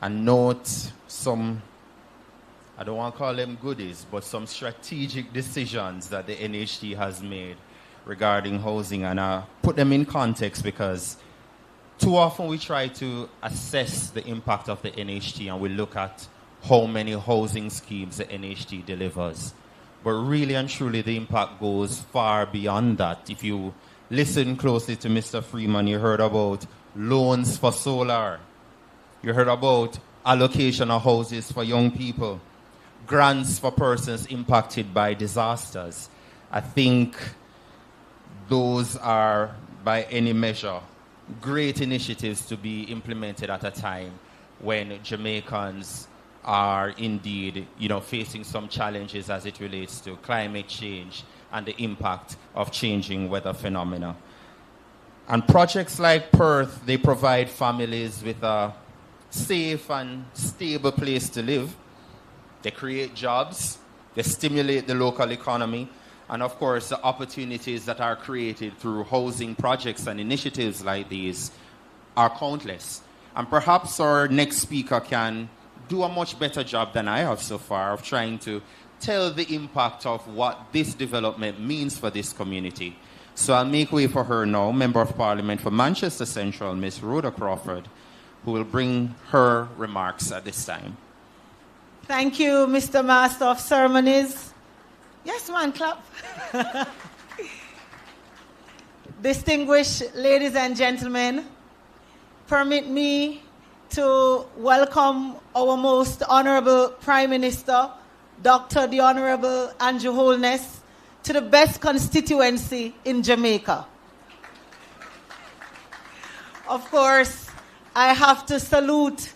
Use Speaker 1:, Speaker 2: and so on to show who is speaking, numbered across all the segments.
Speaker 1: and note some, I don't want to call them goodies, but some strategic decisions that the NHT has made regarding housing, and put them in context because too often we try to assess the impact of the NHT and we look at how many housing schemes the NHT delivers. But really and truly the impact goes far beyond that. If you listen closely to Mr. Freeman, you heard about loans for solar. You heard about allocation of houses for young people, grants for persons impacted by disasters. I think those are, by any measure, great initiatives to be implemented at a time when Jamaicans are indeed, facing some challenges as it relates to climate change and the impact of changing weather phenomena. And projects like Perth, they provide families with a safe and stable place to live. They create jobs, they stimulate the local economy, and of course, the opportunities that are created through housing projects and initiatives like these are countless. And perhaps our next speaker can do a much better job than I have so far of trying to tell the impact of what this development means for this community. So I'll make way for her now, Member of Parliament for Manchester Central, Ms. Rhoda Crawford, who will bring her remarks at this time.
Speaker 2: Thank you, Mr. Master of Ceremonies. Yes, man, clap. Distinguished ladies and gentlemen, permit me to welcome our most honorable Prime Minister, Dr. the Honorable Andrew Holness, to the best constituency in Jamaica. Of course, I have to salute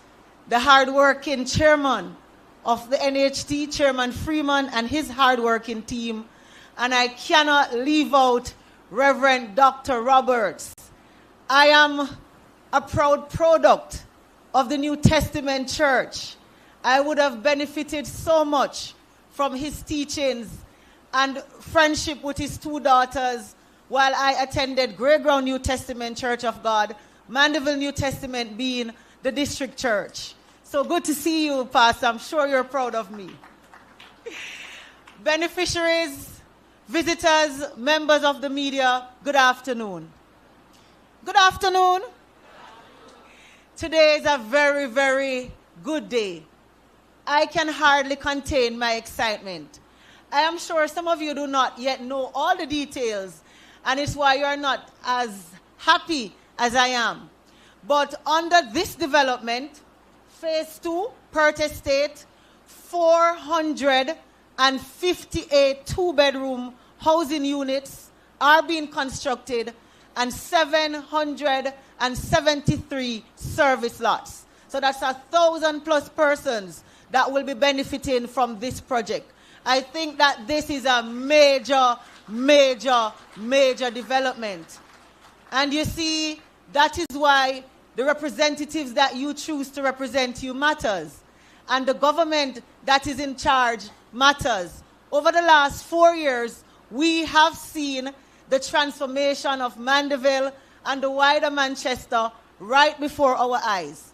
Speaker 2: the hardworking chairman of the NHT, Chairman Freeman, and his hardworking team. And I cannot leave out Reverend Dr. Roberts. I am a proud product of the New Testament Church. I would have benefited so much from his teachings and friendship with his two daughters while I attended Greyground New Testament Church of God, Mandeville New Testament being the district church. So good to see you, Pastor. I'm sure you're proud of me. Beneficiaries, visitors, members of the media, good afternoon. Good afternoon. Today is a very, very good day. I can hardly contain my excitement. I am sure some of you do not yet know all the details, and it's why you're not as happy as I am. But under this development, Phase 2, Perth Estate, 458 two-bedroom housing units are being constructed and 773 service lots. So that's 1,000+ persons that will be benefiting from this project. I think that this is a major, major, major development. And you see, that is why the representatives that you choose to represent you matters. And the government that is in charge matters. Over the last 4 years, we have seen the transformation of Mandeville and the wider Manchester right before our eyes.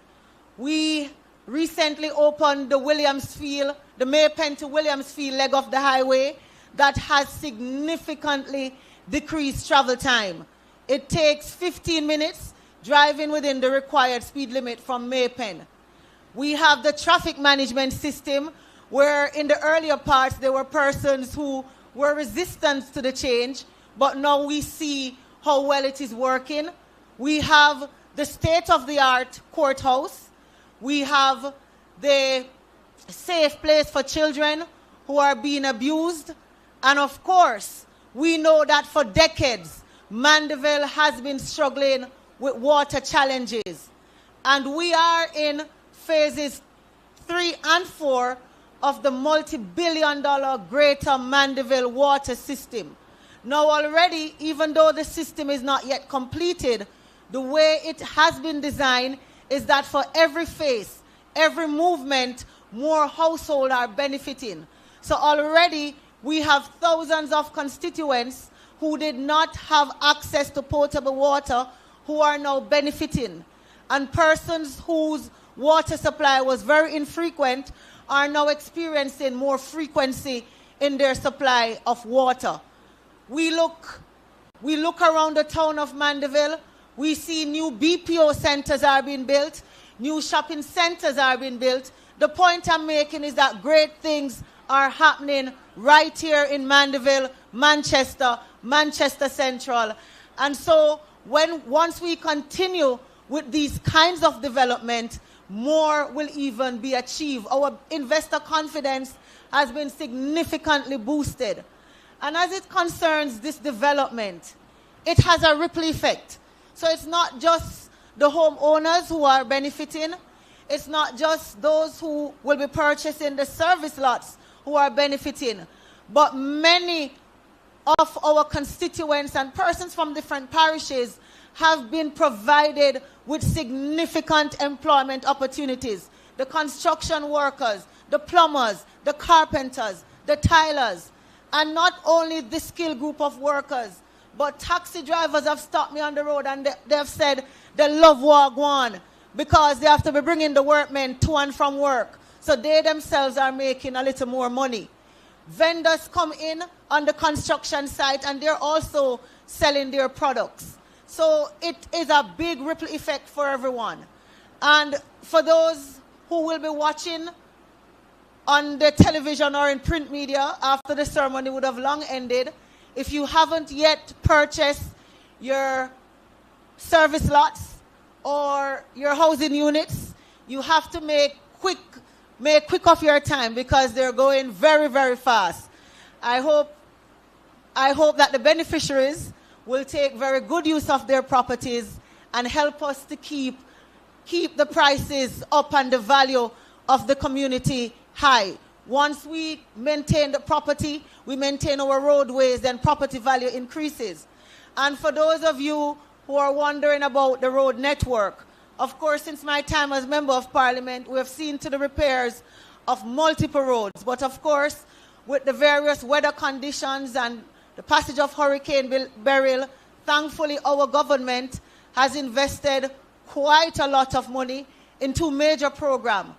Speaker 2: We recently opened the Williamsfield, the Maypen to Williamsfield leg of the highway that has significantly decreased travel time. It takes 15 minutes driving within the required speed limit from Maypen. We have the traffic management system where in the earlier parts there were persons who were resistant to the change, but now we see how well it is working. We have the state-of-the-art courthouse. We have the safe place for children who are being abused. And of course, we know that for decades, Mandeville has been struggling with water challenges. And we are in phases 3 and 4 of the multi-billion-dollar Greater Mandeville water system. Now already, even though the system is not yet completed, the way it has been designed is that for every phase, every movement, more households are benefiting. So already we have thousands of constituents who did not have access to potable water who are now benefiting. And persons whose water supply was very infrequent are now experiencing more frequency in their supply of water. We look around the town of Mandeville. We see new BPO centers are being built. New shopping centers are being built. The point I'm making is that great things are happening right here in Mandeville, Manchester, Manchester Central. And so once we continue with these kinds of development, more will even be achieved. Our investor confidence has been significantly boosted. And as it concerns this development, it has a ripple effect. So it's not just the homeowners who are benefiting. It's not just those who will be purchasing the service lots who are benefiting, but many of our constituents and persons from different parishes have been provided with significant employment opportunities. The construction workers, the plumbers, the carpenters, the tilers, and not only this skill group of workers, but taxi drivers have stopped me on the road and they have said they love Wagwan because they have to be bringing the workmen to and from work. So they themselves are making a little more money. Vendors come in on the construction site and they're also selling their products. So it is a big ripple effect for everyone. And for those who will be watching on the television or in print media after the ceremony would have long ended, if you haven't yet purchased your service lots or your housing units, you have to make quick of your time because they're going very, very fast. I hope that the beneficiaries will take very good use of their properties and help us to keep the prices up and the value of the community high. Once we maintain the property, we maintain our roadways, then property value increases. And for those of you who are wondering about the road network, of course, since my time as Member of Parliament, we have seen to the repairs of multiple roads. But of course, with the various weather conditions and the passage of Hurricane Beryl, thankfully our government has invested quite a lot of money in two major programs.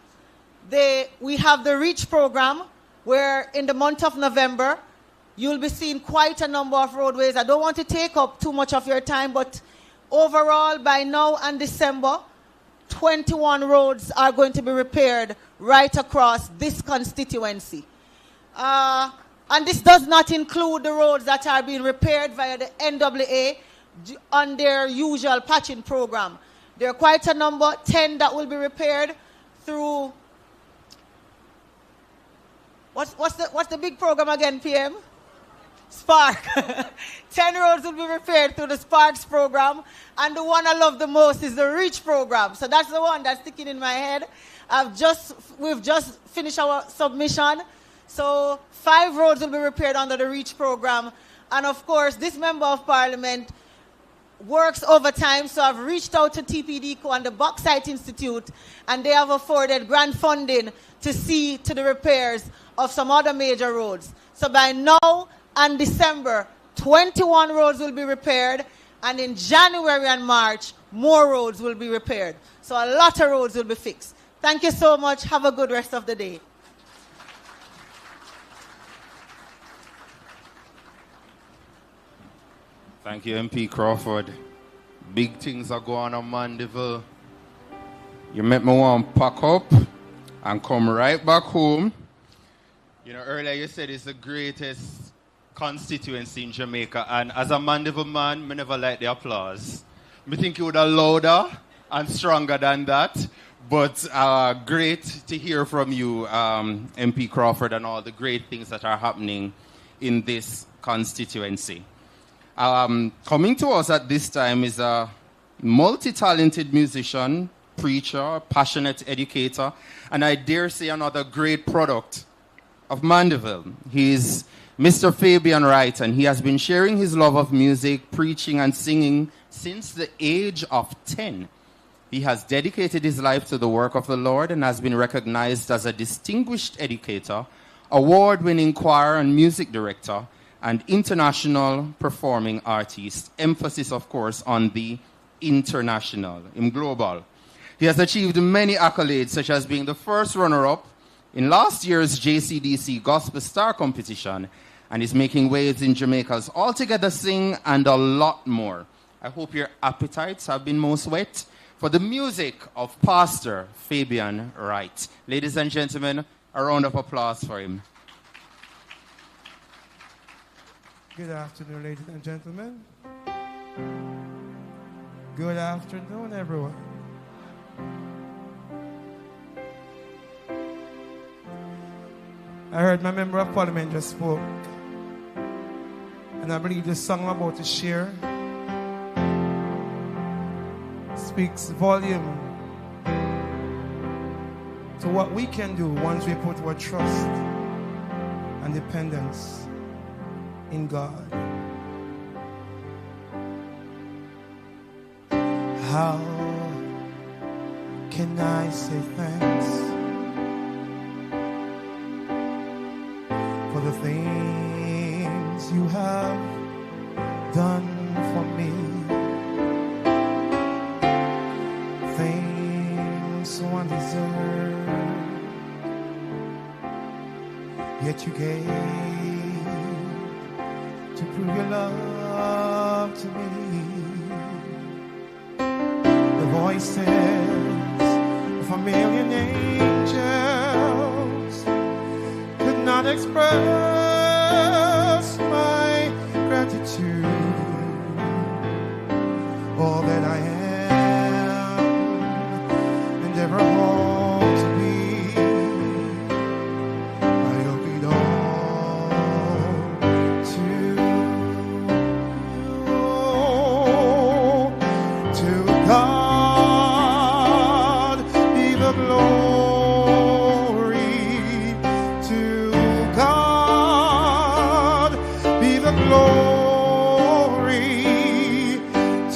Speaker 2: We have the REACH program, where in the month of November, you'll be seeing quite a number of roadways. I don't want to take up too much of your time, but overall, by now and December, 21 roads are going to be repaired right across this constituency. And this does not include the roads that are being repaired via the NWA on their usual patching program. There are quite a number, 10 that will be repaired through, what's the big program again, PM? Spark. 10 roads will be repaired through the Sparks program, and the one I love the most is the REACH program. So that's the one that's sticking in my head. We've just finished our submission. So 5 roads will be repaired under the REACH program. And of course, this Member of Parliament works overtime, so I've reached out to TPDCO and the Bauxite Institute, and they have afforded grant funding to see to the repairs of some other major roads. So by now and December, 21 roads will be repaired, and in January and March, more roads will be repaired. So a lot of roads will be fixed. Thank you so much. Have a good rest of the day.
Speaker 1: Thank you, MP Crawford. Big things are going on Mandeville. You make me want to pack up and come right back home. You know, earlier you said it's the greatest constituency in Jamaica, and as a Mandeville man, I never like the applause. I think it would have louder and stronger than that, but great to hear from you, MP Crawford, and all the great things that are happening in this constituency. Coming to us at this time is a multi-talented musician, preacher, passionate educator, and I dare say another great product of Mandeville. He's Mr. Fabian Wright, and he has been sharing his love of music, preaching, and singing since the age of 10. He has dedicated his life to the work of the Lord and has been recognized as a distinguished educator, award-winning choir and music director, and international performing artist. Emphasis, of course, on the international, in global. He has achieved many accolades, such as being the first runner-up in last year's JCDC Gospel Star competition, and is making waves in Jamaica's All Together Sing and a lot more. I hope your appetites have been most wet for the music of Pastor Fabian Wright. Ladies and gentlemen, a round of applause for him.
Speaker 3: Good afternoon, ladies and gentlemen. Good afternoon, everyone. I heard my member of parliament just spoke, and I believe the song I'm about to share speaks volume to what we can do once we put our trust and dependence in God. How can I say thanks for the things you have done for me? Things so undeserved, yet you gave to prove your love to me. The voices of a million angels could not express my gratitude. All that I am and ever hope to be, I owe it all to you. To God be the glory. To God be the glory.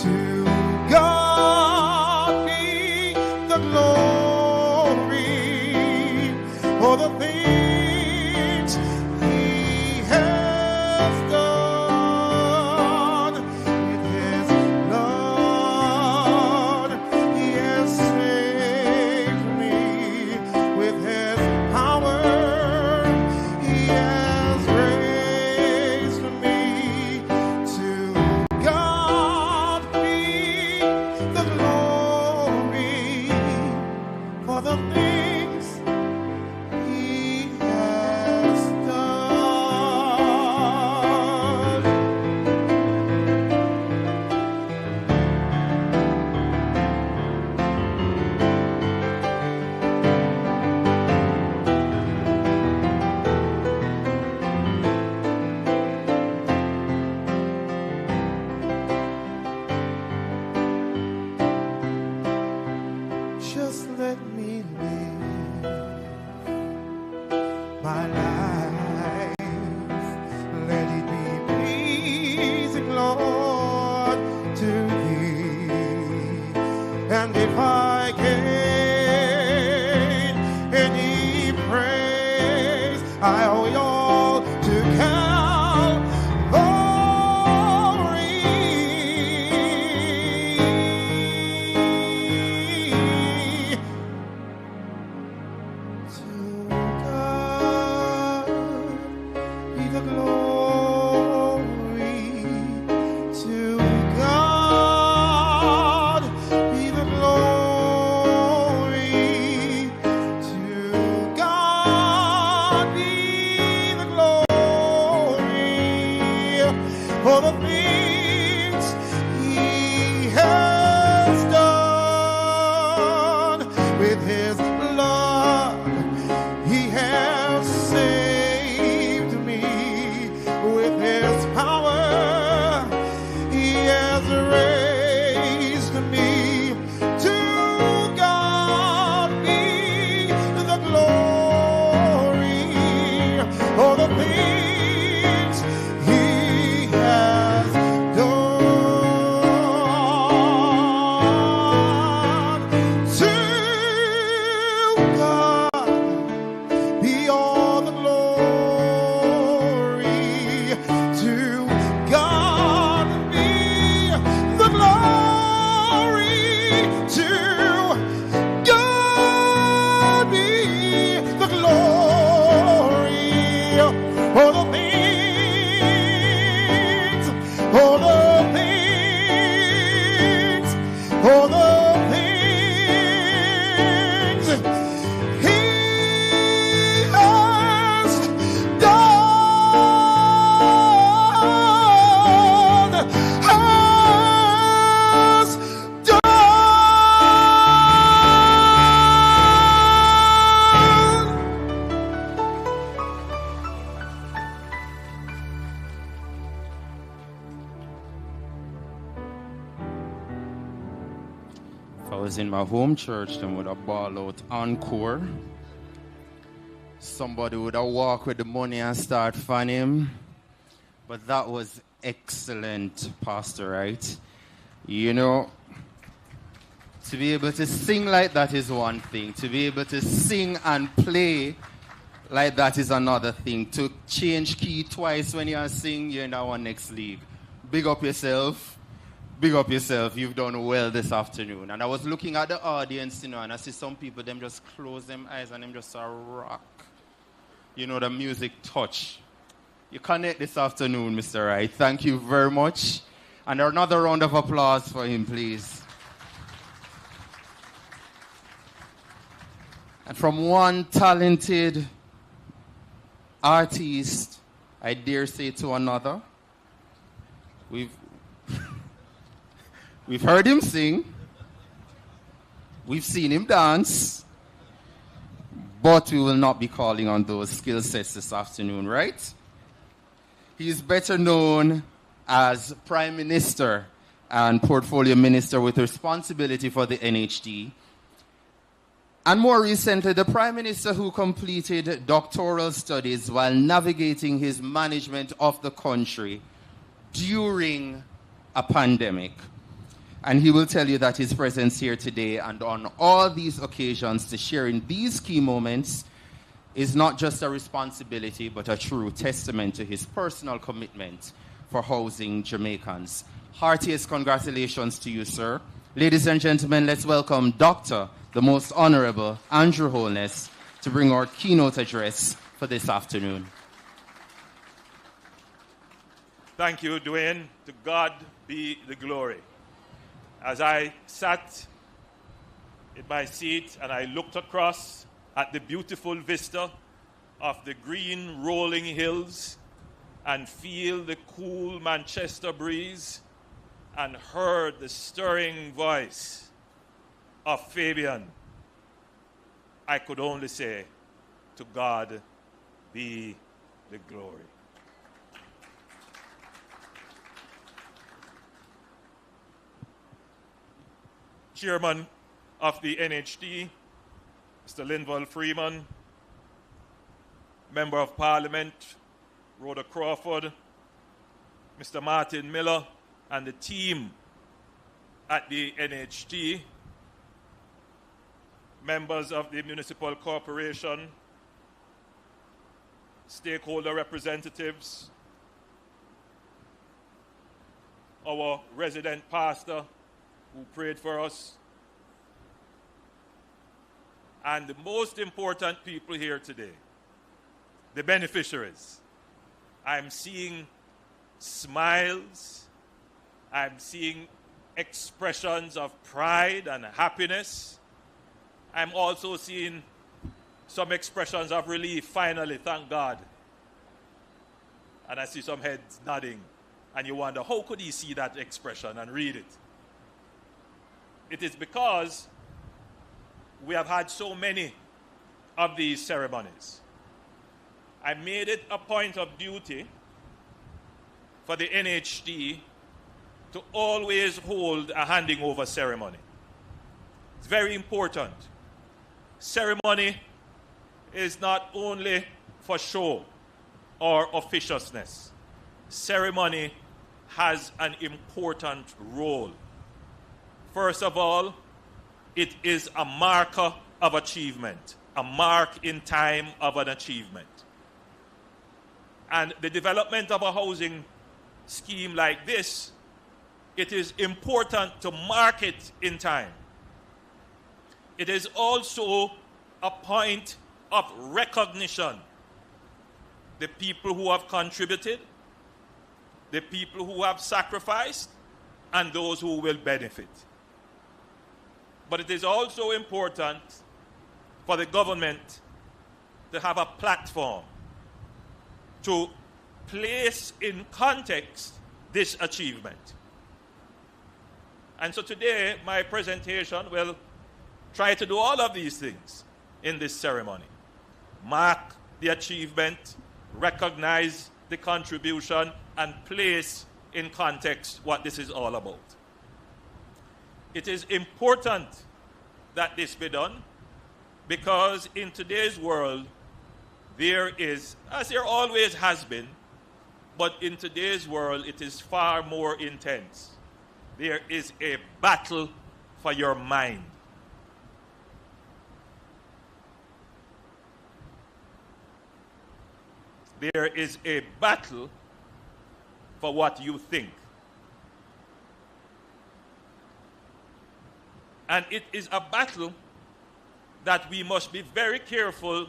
Speaker 3: To God be the glory for the things He has done. With His blood He has saved me. With His power He has raised me. To God be the glory for the things He has done. Just let me live my life. Let it be pleasing, Lord, to Thee. And if I gain any praise, I owe it all to Calvary. To God be the glory. To God be the glory.
Speaker 1: my home church, them would have ball out encore. Somebody would have walk with the money and start fan him. But that was excellent, Pastor, right? You know, to be able to sing like that is one thing. To be able to sing and play like that is another thing. To change key twice when you sing, you're in that one next league. Big up yourself. Big up yourself. You've done well this afternoon. And I was looking at the audience, you know, and I see some people, them just close them eyes and them just rock. You know, the music touch. You connect this afternoon, Mr. Wright. Thank you very much. And another round of applause for him, please. And from one talented artist, I dare say, to another, we've heard him sing, we've seen him dance, but we will not be calling on those skill sets this afternoon, right? He is better known as Prime Minister and Portfolio Minister with responsibility for the NHT. And more recently, the Prime Minister who completed doctoral studies while navigating his management of the country during a pandemic. And he will tell you that his presence here today and on all these occasions to share in these key moments is not just a responsibility, but a true testament to his personal commitment for housing Jamaicans. Heartiest congratulations to you, sir. Ladies and gentlemen, let's welcome Dr. the Most Honorable Andrew Holness to bring our keynote address for this afternoon.
Speaker 4: Thank you, Dwayne. To God be the glory. As I sat in my seat and I looked across at the beautiful vista of the green rolling hills and feel the cool Manchester breeze and heard the stirring voice of Fabian, I could only say, to God be the glory. Chairman of the NHT, Mr. Linval Freeman, Member of Parliament, Rhoda Crawford, Mr. Martin Miller, and the team at the NHT, members of the Municipal Corporation, stakeholder representatives, our resident pastor who prayed for us, and the most important people here today, the beneficiaries. I'm seeing smiles, I'm seeing expressions of pride and happiness. I'm also seeing some expressions of relief, finally, thank God. And I see some heads nodding, and you wonder, how could he see that expression and read it? It is because we have had so many of these ceremonies. I made it a point of duty for the NHT to always hold a handing over ceremony. It's very important. Ceremony is not only for show or officiousness. Ceremony has an important role. First of all, it is a marker of achievement, a mark in time of an achievement. And the development of a housing scheme like this, it is important to mark it in time. It is also a point of recognition. The people who have contributed, the people who have sacrificed, and those who will benefit. But it is also important for the government to have a platform to place in context this achievement. And so today, my presentation will try to do all of these things in this ceremony. Mark the achievement, recognize the contribution, and place in context what this is all about. It is important that this be done because in today's world, there is, as there always has been, but in today's world, it is far more intense. There is a battle for your mind. There is a battle for what you think. And it is a battle that we must be very careful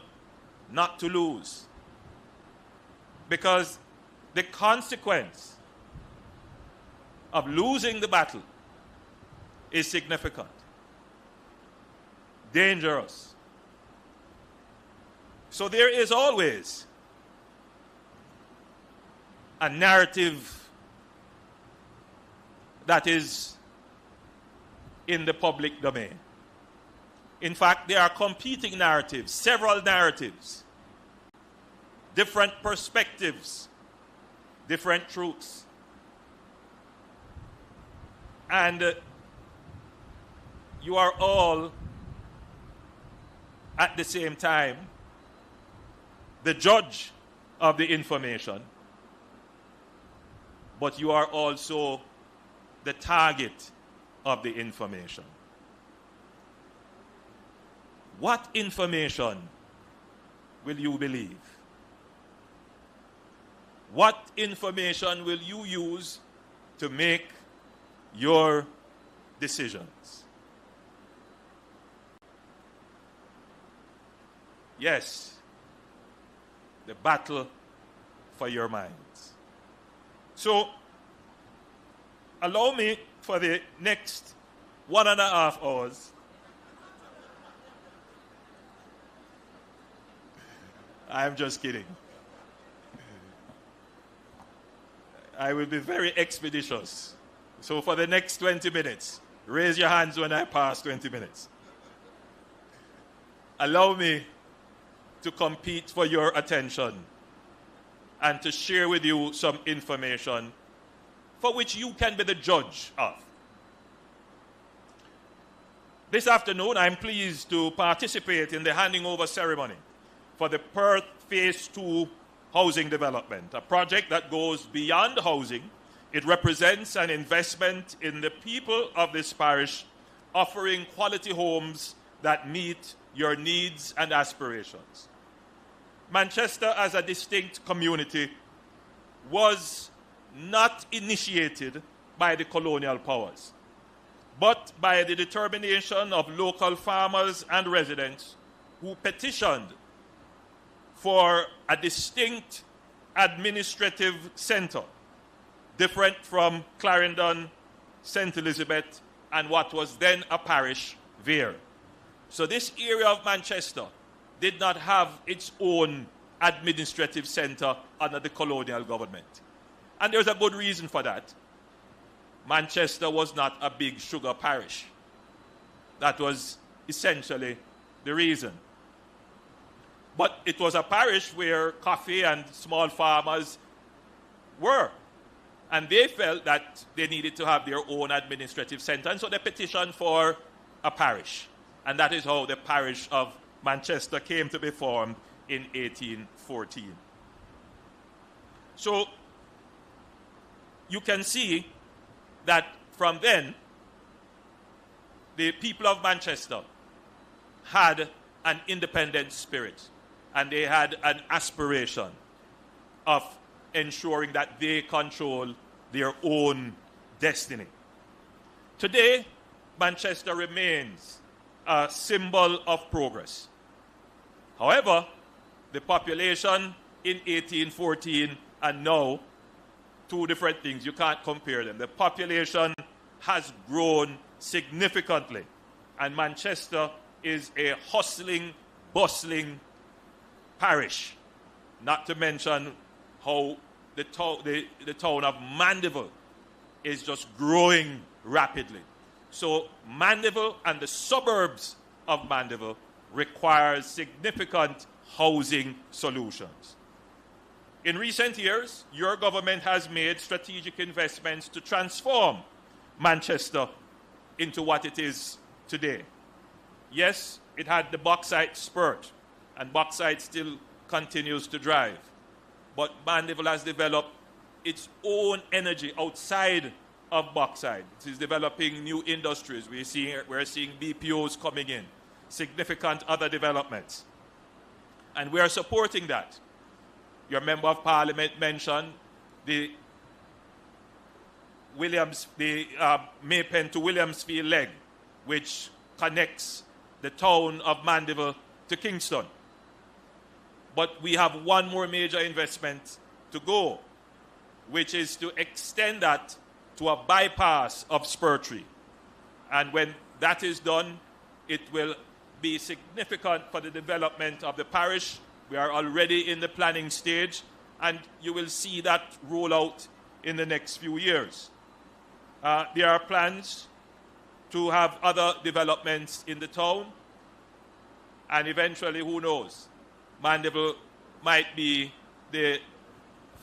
Speaker 4: not to lose. Because the consequence of losing the battle is significant, dangerous. So there is always a narrative that is in the public domain. In fact, there are competing narratives, several narratives, different perspectives, different truths. And you are all, at the same time, the judge of the information, but you are also the target of the information. What information will you believe? What information will you use to make your decisions? Yes, the battle for your minds. So, allow me for the next 1.5 hours I'm just kidding. I will be very expeditious. So for the next 20 minutes, raise your hands when I pass 20 minutes. Allow me to compete for your attention and to share with you some information for which you can be the judge of. This afternoon, I'm pleased to participate in the handing over ceremony for the Perth Phase 2 housing development, a project that goes beyond housing. It represents an investment in the people of this parish, offering quality homes that meet your needs and aspirations. Manchester, as a distinct community, was not initiated by the colonial powers, but by the determination of local farmers and residents who petitioned for a distinct administrative center, different from Clarendon, St. Elizabeth, and what was then a parish, Vere. So this area of Manchester did not have its own administrative center under the colonial government. And there's a good reason for that. Manchester was not a big sugar parish. That was essentially the reason. But it was a parish where coffee and small farmers were. And they felt that they needed to have their own administrative center. And so they petitioned for a parish. And that is how the parish of Manchester came to be formed in 1814. So you can see that from then, the people of Manchester had an independent spirit. And they had an aspiration of ensuring that they control their own destiny. Today, Manchester remains a symbol of progress. However, the population in 1814 and now, two different things. You can't compare them. The population has grown significantly, and Manchester is a hustling, bustling parish, not to mention how the town of Mandeville is just growing rapidly. So Mandeville and the suburbs of Mandeville require significant housing solutions. In recent years, your government has made strategic investments to transform Manchester into what it is today. yes, it had the bauxite spurt, and bauxite still continues to drive. But Mandeville has developed its own energy outside of bauxite. It is developing new industries. We're seeing BPOs coming in, significant other developments. And we are supporting that. Your Member of Parliament mentioned the Maypen to Williamsfield leg, which connects the town of Mandeville to Kingston. But we have one more major investment to go, which is to extend that to a bypass of Spurtree. And when that is done, it will be significant for the development of the parish. We are already in the planning stage, and you will see that roll out in the next few years. There are plans to have other developments in the town, and eventually, who knows, Mandeville might be the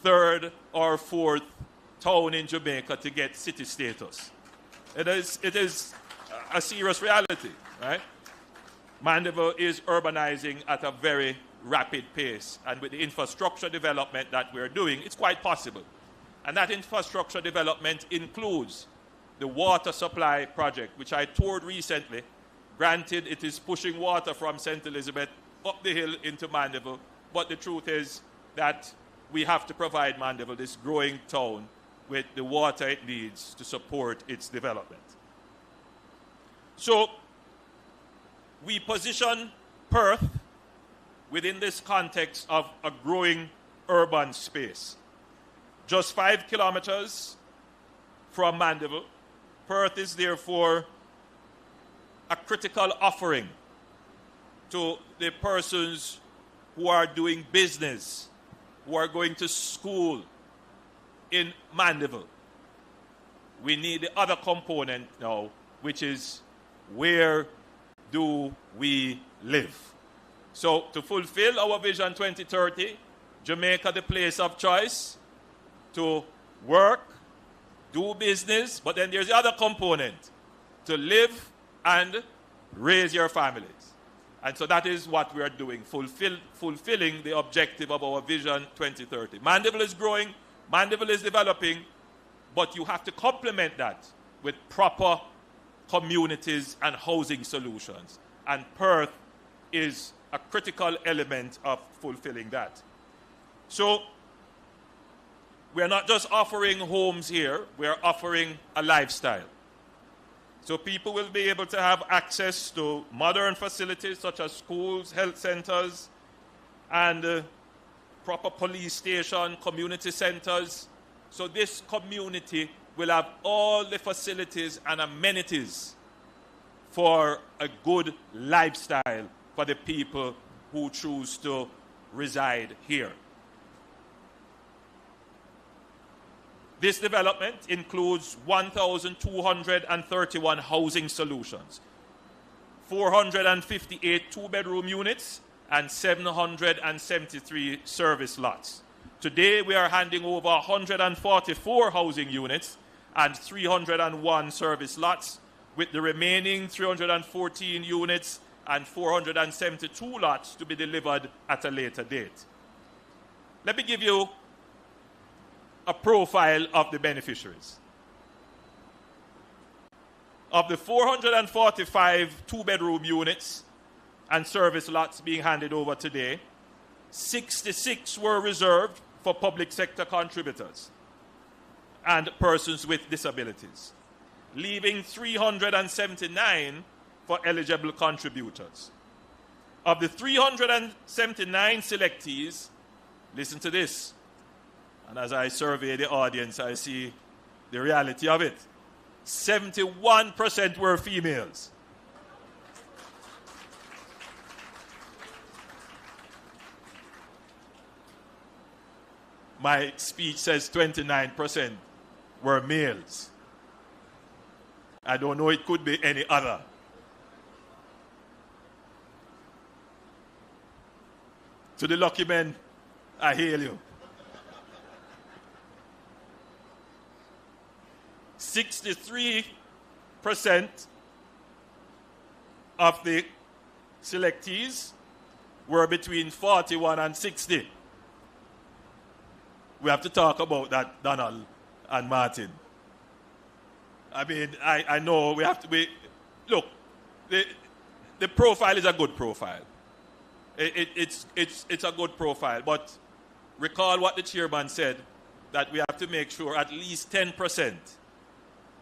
Speaker 4: third or fourth town in Jamaica to get city status. It is a serious reality, right? Mandeville is urbanizing at a very rapid pace, and with the infrastructure development that we're doing, it's quite possible. And that infrastructure development includes the water supply project, which I toured recently. Granted, it is pushing water from St. Elizabeth up the hill into Mandeville, but the truth is that we have to provide Mandeville, this growing town, with the water it needs to support its development. So we position Perth within this context of a growing urban space. Just 5 kilometers from Mandeville, Perth is therefore a critical offering to the persons who are doing business, who are going to school in Mandeville. We need the other component now, which is where do we live? So to fulfill our Vision 2030, Jamaica the place of choice to work, do business, but then there's the other component, to live and raise your families. And so that is what we are doing, fulfilling the objective of our Vision 2030. Mandeville is growing, Mandeville is developing, but you have to complement that with proper communities and housing solutions. And Perth is a critical element of fulfilling that. So we are not just offering homes here, we are offering a lifestyle. So people will be able to have access to modern facilities such as schools, health centers, and proper police station, community centers. So this community will have all the facilities and amenities for a good lifestyle for the people who choose to reside here. This development includes 1,231 housing solutions, 458 two-bedroom units, and 773 service lots. Today, we are handing over 144 housing units and 301 service lots, with the remaining 314 units and 472 lots to be delivered at a later date. Let me give you a profile of the beneficiaries. Of the 445 two-bedroom units and service lots being handed over today, 66 were reserved for public sector contributors and persons with disabilities, leaving 379 for eligible contributors. Of the 379 selectees, listen to this, and as I survey the audience, I see the reality of it. 71% were females. My speech says 29% were males. I don't know, it could be any other. To the lucky men, I hail you. 63% of the selectees were between 41 and 60. We have to talk about that, Donald and Martin. I mean, I know we have to look, the profile is a good profile. It's a good profile, but recall what the chairman said, that we have to make sure at least 10%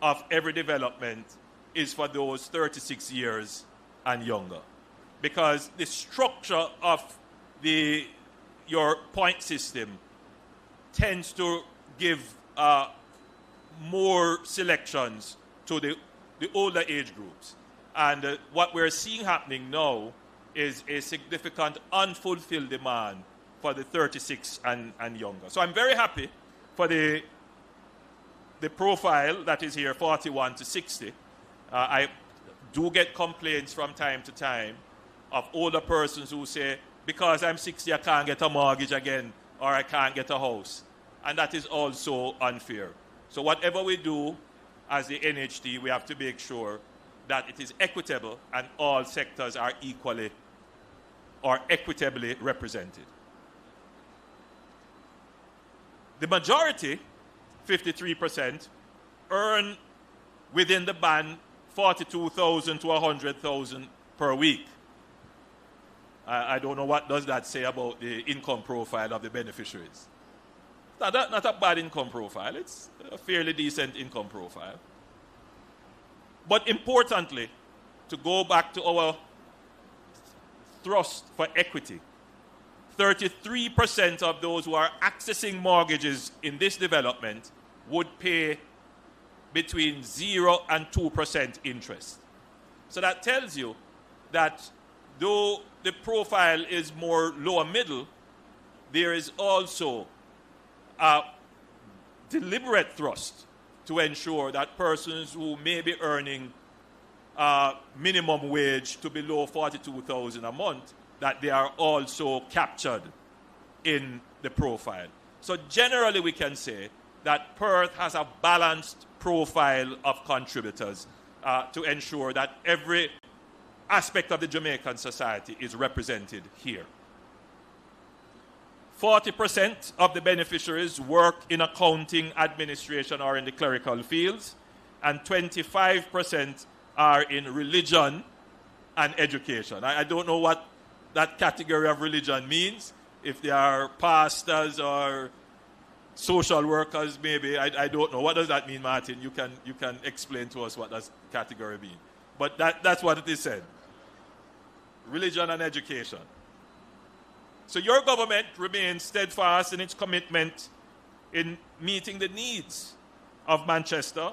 Speaker 4: of every development is for those 36 years and younger. Because the structure of your point system tends to give more selections to the older age groups. And what we're seeing happening now is a significant unfulfilled demand for the 36 and younger. So I'm very happy for the profile that is here, 41 to 60. I do get complaints from time to time of older persons who say, because I'm 60, I can't get a mortgage again, or I can't get a house. And that is also unfair. So whatever we do as the NHT, we have to make sure that it is equitable and all sectors are equally or equitably represented. The majority, 53%, earn within the band 42,000 to 100,000 per week. I don't know what does that say about the income profile of the beneficiaries. Not a bad income profile. It's a fairly decent income profile. But importantly, to go back to our thrust for equity, 33% of those who are accessing mortgages in this development would pay between 0 and 2% interest. So that tells you that though the profile is more lower middle, there is also a deliberate thrust to ensure that persons who may be earning minimum wage to below 42,000 a month, that they are also captured in the profile. So generally we can say that Perth has a balanced profile of contributors to ensure that every aspect of the Jamaican society is represented here. 40% of the beneficiaries work in accounting, administration, or in the clerical fields, and 25% are in religion and education. I don't know what that category of religion means. If they are pastors or social workers, maybe. I don't know. What does that mean, Martin? You can explain to us what that category means. But that's what it is said. Religion and education. So your government remains steadfast in its commitment in meeting the needs of Manchester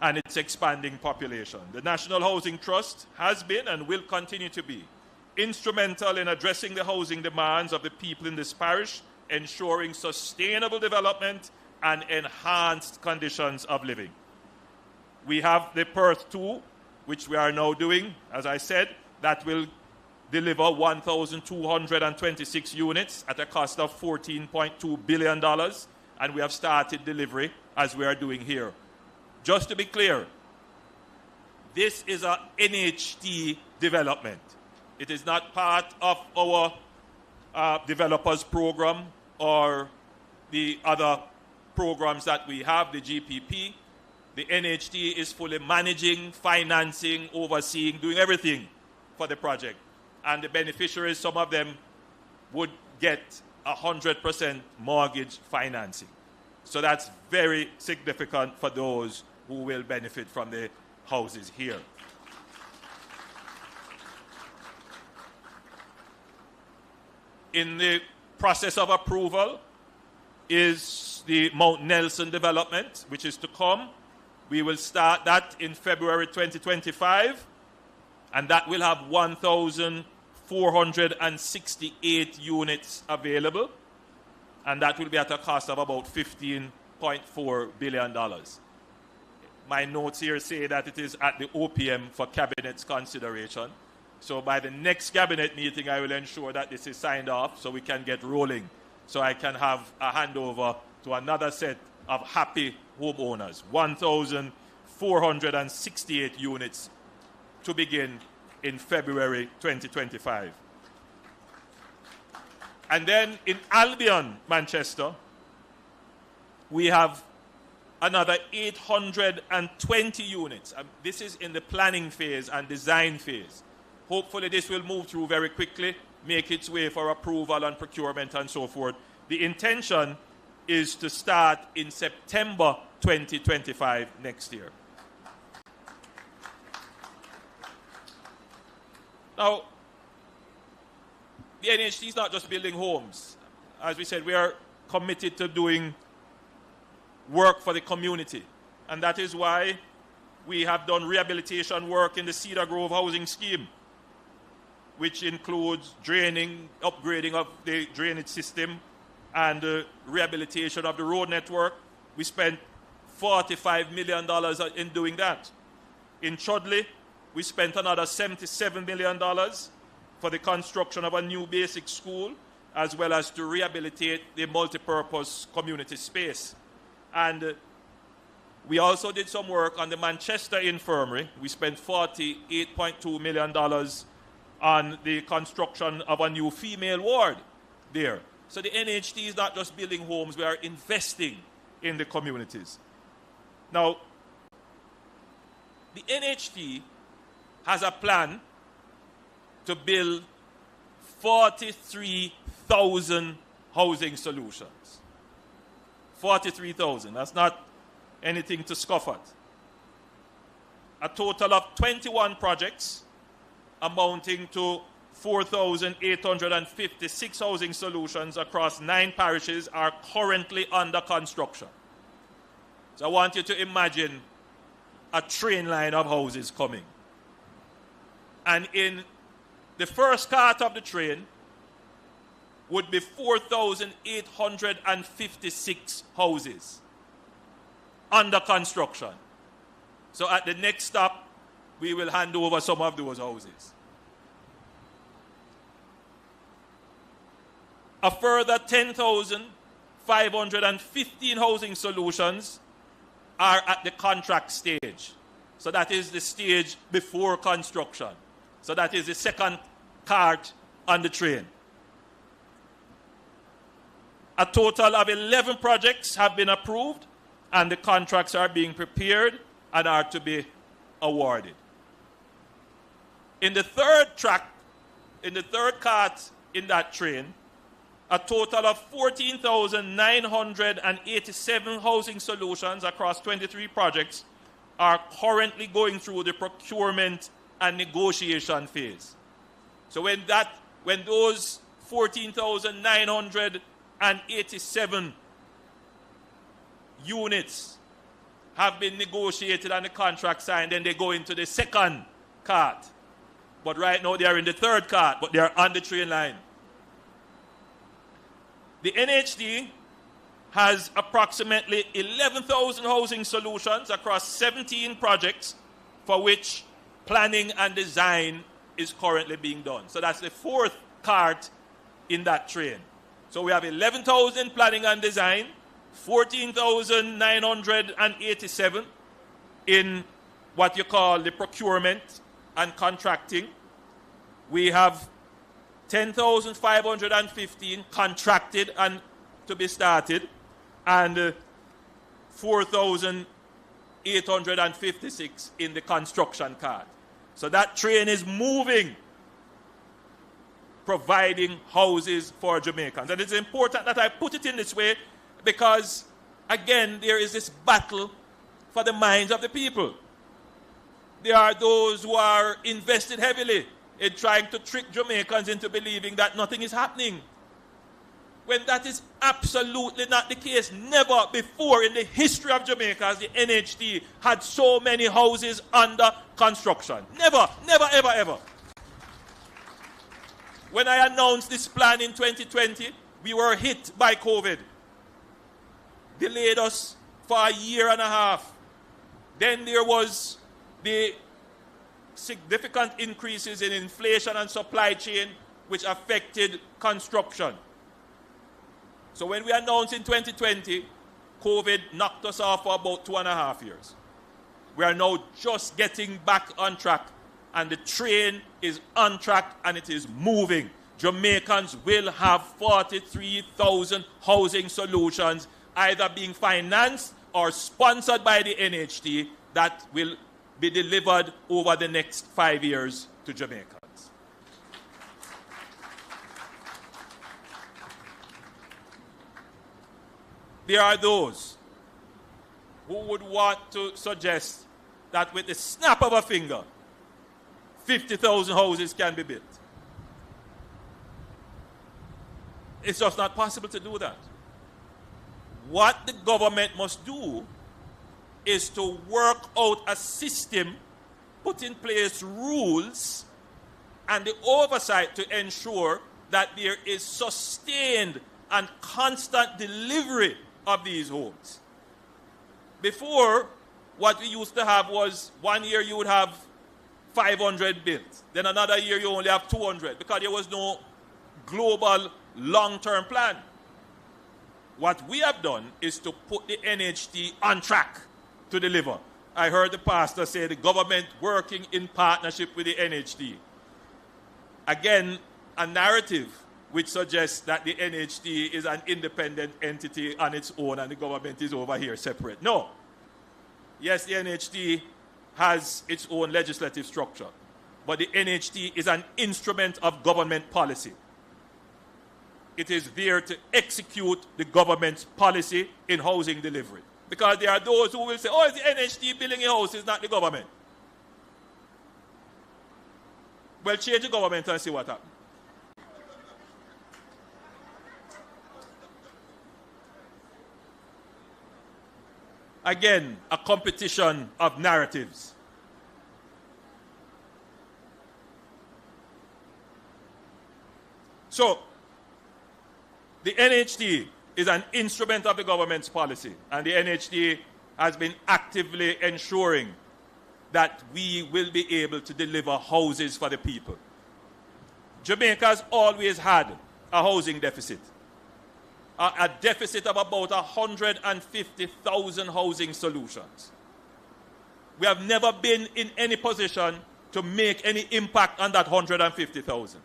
Speaker 4: and its expanding population. The National Housing Trust has been and will continue to be instrumental in addressing the housing demands of the people in this parish, ensuring sustainable development and enhanced conditions of living. We have the Perth 2, which we are now doing, as I said, that will deliver 1,226 units at a cost of $14.2 billion, and we have started delivery as we are doing here. Just to be clear, this is an NHT development. It is not part of our developers program or the other programs that we have, the GPP. The NHT is fully managing, financing, overseeing, doing everything for the project. And the beneficiaries, some of them would get 100% mortgage financing. So that's very significant for those who will benefit from the houses here. In the process of approval is the Mount Nelson development, which is to come. We will start that in February 2025, and that will have 1,468 units available, and that will be at a cost of about $15.4 billion. My notes here say that it is at the OPM for Cabinet's consideration. So by the next Cabinet meeting, I will ensure that this is signed off so we can get rolling, so I can have a handover to another set of happy homeowners. 1,468 units to begin in February 2025. And then in Albion, Manchester, we have another 820 units. This is in the planning phase and design phase. Hopefully this will move through very quickly, make its way for approval and procurement and so forth. The intention is to start in September 2025 next year. Now, the NHT is not just building homes. As we said, we are committed to doing work for the community. And that is why we have done rehabilitation work in the Cedar Grove housing scheme, which includes draining, upgrading of the drainage system, and rehabilitation of the road network. We spent $45 million in doing that. In Chudley, we spent another $77 million for the construction of a new basic school, as well as to rehabilitate the multipurpose community space. And we also did some work on the Manchester Infirmary. We spent $48.2 million on the construction of a new female ward there. So the NHT is not just building homes, we are investing in the communities. Now, the NHT has a plan to build 43,000 housing solutions. 43,000. That's not anything to scoff at. A total of 21 projects amounting to 4,856 housing solutions across 9 parishes are currently under construction. So I want you to imagine a train line of houses coming. And in the first cart of the train would be 4,856 houses under construction. So at the next stop, we will hand over some of those houses. A further 10,515 housing solutions are at the contract stage. So that is the stage before construction. So that is the second cart on the train. A total of 11 projects have been approved, and the contracts are being prepared and are to be awarded. In the third cart in that train, a total of 14,987 housing solutions across 23 projects are currently going through the procurement and negotiation phase. So when those 14,987 units have been negotiated and the contract signed, then they go into the second cart. But right now they are in the third cart, but they are on the train line. The NHT has approximately 11,000 housing solutions across 17 projects for which planning and design is currently being done. So that's the fourth cart in that train. So we have 11,000 planning and design, 14,987 in what you call the procurement and contracting. We have 10,515 contracted and to be started, and 4,856 in the construction cart. So that train is moving, providing houses for Jamaicans. And it's important that I put it in this way because, again, there is this battle for the minds of the people. There are those who are invested heavily in trying to trick Jamaicans into believing that nothing is happening, when that is absolutely not the case. Never before in the history of Jamaica has the NHT had so many houses under construction. Never, never, ever, ever. When I announced this plan in 2020, we were hit by COVID. Delayed us for a year and a half. Then there was the significant increases in inflation and supply chain, which affected construction. So when we announced in 2020, COVID knocked us off for about 2.5 years. We are now just getting back on track and the train is on track and it is moving. Jamaicans will have 43,000 housing solutions either being financed or sponsored by the NHT that will be delivered over the next 5 years to Jamaicans. There are those who would want to suggest that with the snap of a finger, 50,000 houses can be built. It's just not possible to do that. What the government must do is to work out a system, put in place rules, and the oversight to ensure that there is sustained and constant delivery of these homes. Before, what we used to have was 1 year you would have 500 built. Then another year you only have 200 because there was no global long-term plan. What we have done is to put the NHT on track to deliver. I heard the pastor say the government working in partnership with the NHT. Again, a narrative which suggests that the NHT is an independent entity on its own and the government is over here separate. No. Yes, the NHT has its own legislative structure, but the NHT is an instrument of government policy. It is there to execute the government's policy in housing delivery. Because there are those who will say, oh, it's the NHT building a house, it's not the government. Well, change the government and see what happens. Again, a competition of narratives. So, the NHT is an instrument of the government's policy, and the NHT has been actively ensuring that we will be able to deliver houses for the people. Jamaica has always had a housing deficit. A deficit of about 150,000 housing solutions. We have never been in any position to make any impact on that 150,000.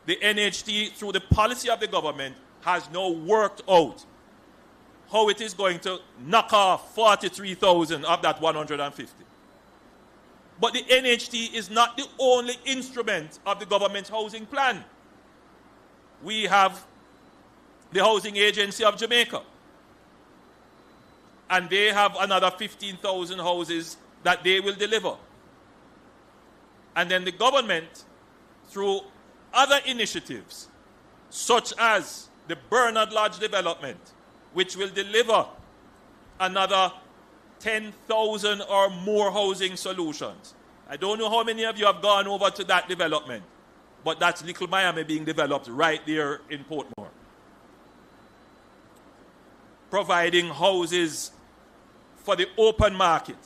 Speaker 4: The NHT, through the policy of the government, has now worked out how it is going to knock off 43,000 of that 150. But the NHT is not the only instrument of the government's housing plan. We have the Housing Agency of Jamaica. And they have another 15,000 houses that they will deliver. And then the government, through other initiatives, such as the Bernard Lodge development, which will deliver another 10,000 or more housing solutions. I don't know how many of you have gone over to that development, but that's Little Miami being developed right there in Portmore. Providing houses for the open market.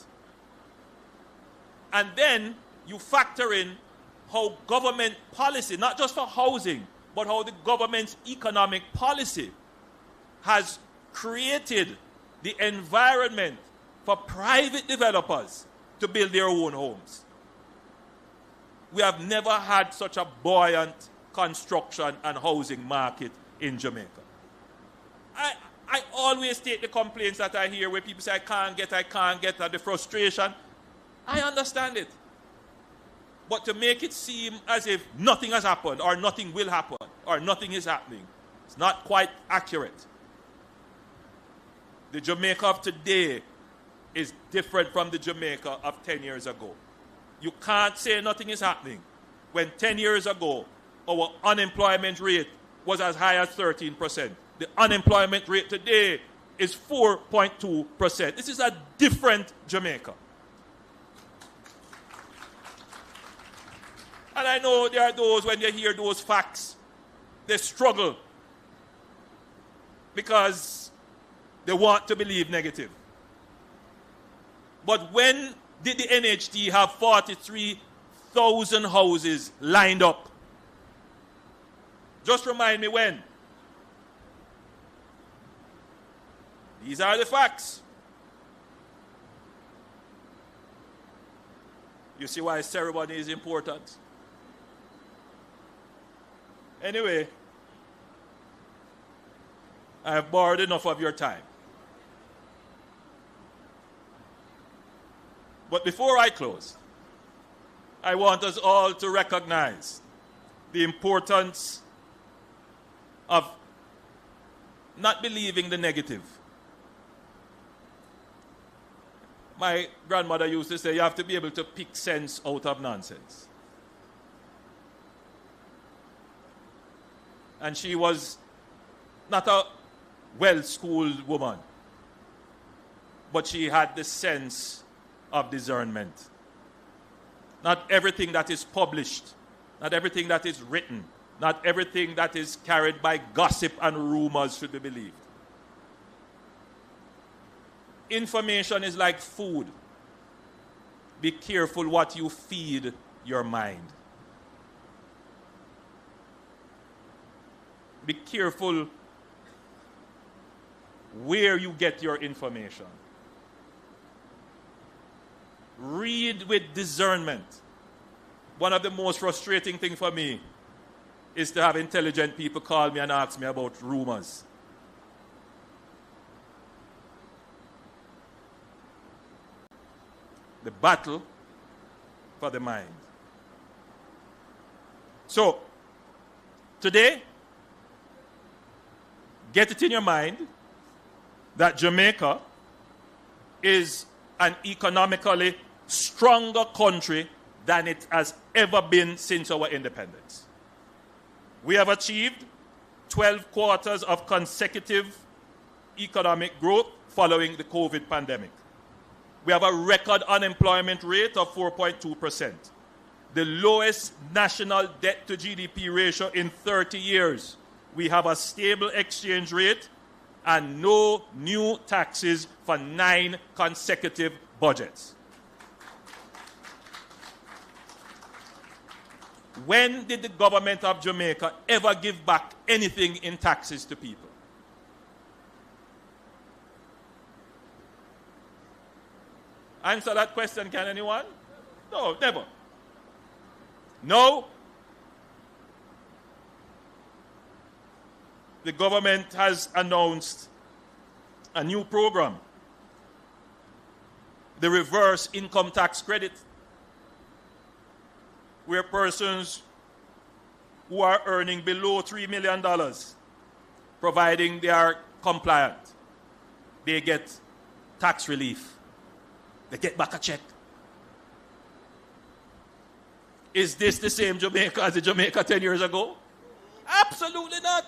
Speaker 4: And then you factor in how government policy, not just for housing, but how the government's economic policy has created the environment for private developers to build their own homes. We have never had such a buoyant construction and housing market in Jamaica. I always take the complaints that I hear where people say, I can't get, and the frustration. I understand it. But to make it seem as if nothing has happened, or nothing will happen, or nothing is happening, it's not quite accurate. The Jamaica of today is different from the Jamaica of 10 years ago. You can't say nothing is happening when 10 years ago our unemployment rate was as high as 13%. The unemployment rate today is 4.2%. This is a different Jamaica. And I know there are those, when they hear those facts, they struggle because they want to believe negative. But when did the NHT have 43,000 houses lined up? Just remind me when. These are the facts. You see why ceremony is important? Anyway, I have borrowed enough of your time. But before I close, I want us all to recognize the importance of not believing the negative. My grandmother used to say, you have to be able to pick sense out of nonsense. And she was not a well-schooled woman, but she had the sense of discernment. Not everything that is published, not everything that is written, not everything that is carried by gossip and rumors should be believed. Information is like food. Be careful what you feed your mind. Be careful where you get your information. Read with discernment. One of the most frustrating things for me is to have intelligent people call me and ask me about rumors. The battle for the mind. So, today, get it in your mind that Jamaica is an economically stronger country than it has ever been since our independence. We have achieved 12 quarters of consecutive economic growth following the COVID pandemic. We have a record unemployment rate of 4.2%, the lowest national debt to GDP ratio in 30 years. We have a stable exchange rate and no new taxes for 9 consecutive budgets. When did the government of Jamaica ever give back anything in taxes to people? Answer that question, can anyone? No, never. No. The government has announced a new program, the reverse income tax credit, where persons who are earning below $3 million, providing they are compliant, they get tax relief. They get back a check. Is this the same Jamaica as the Jamaica 10 years ago? Absolutely not.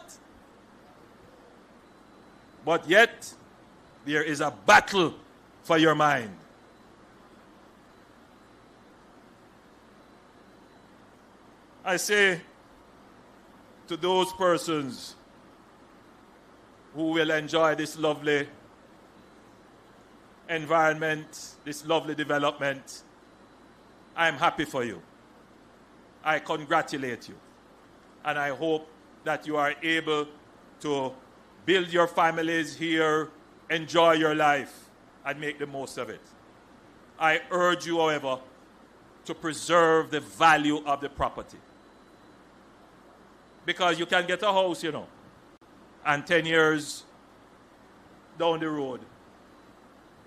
Speaker 4: But yet, there is a battle for your mind. I say to those persons who will enjoy this lovely environment, this lovely development, I am happy for you. I congratulate you. And I hope that you are able to build your families here, enjoy your life, and make the most of it. I urge you, however, to preserve the value of the property. Because you can get a house, you know, and 10 years down the road,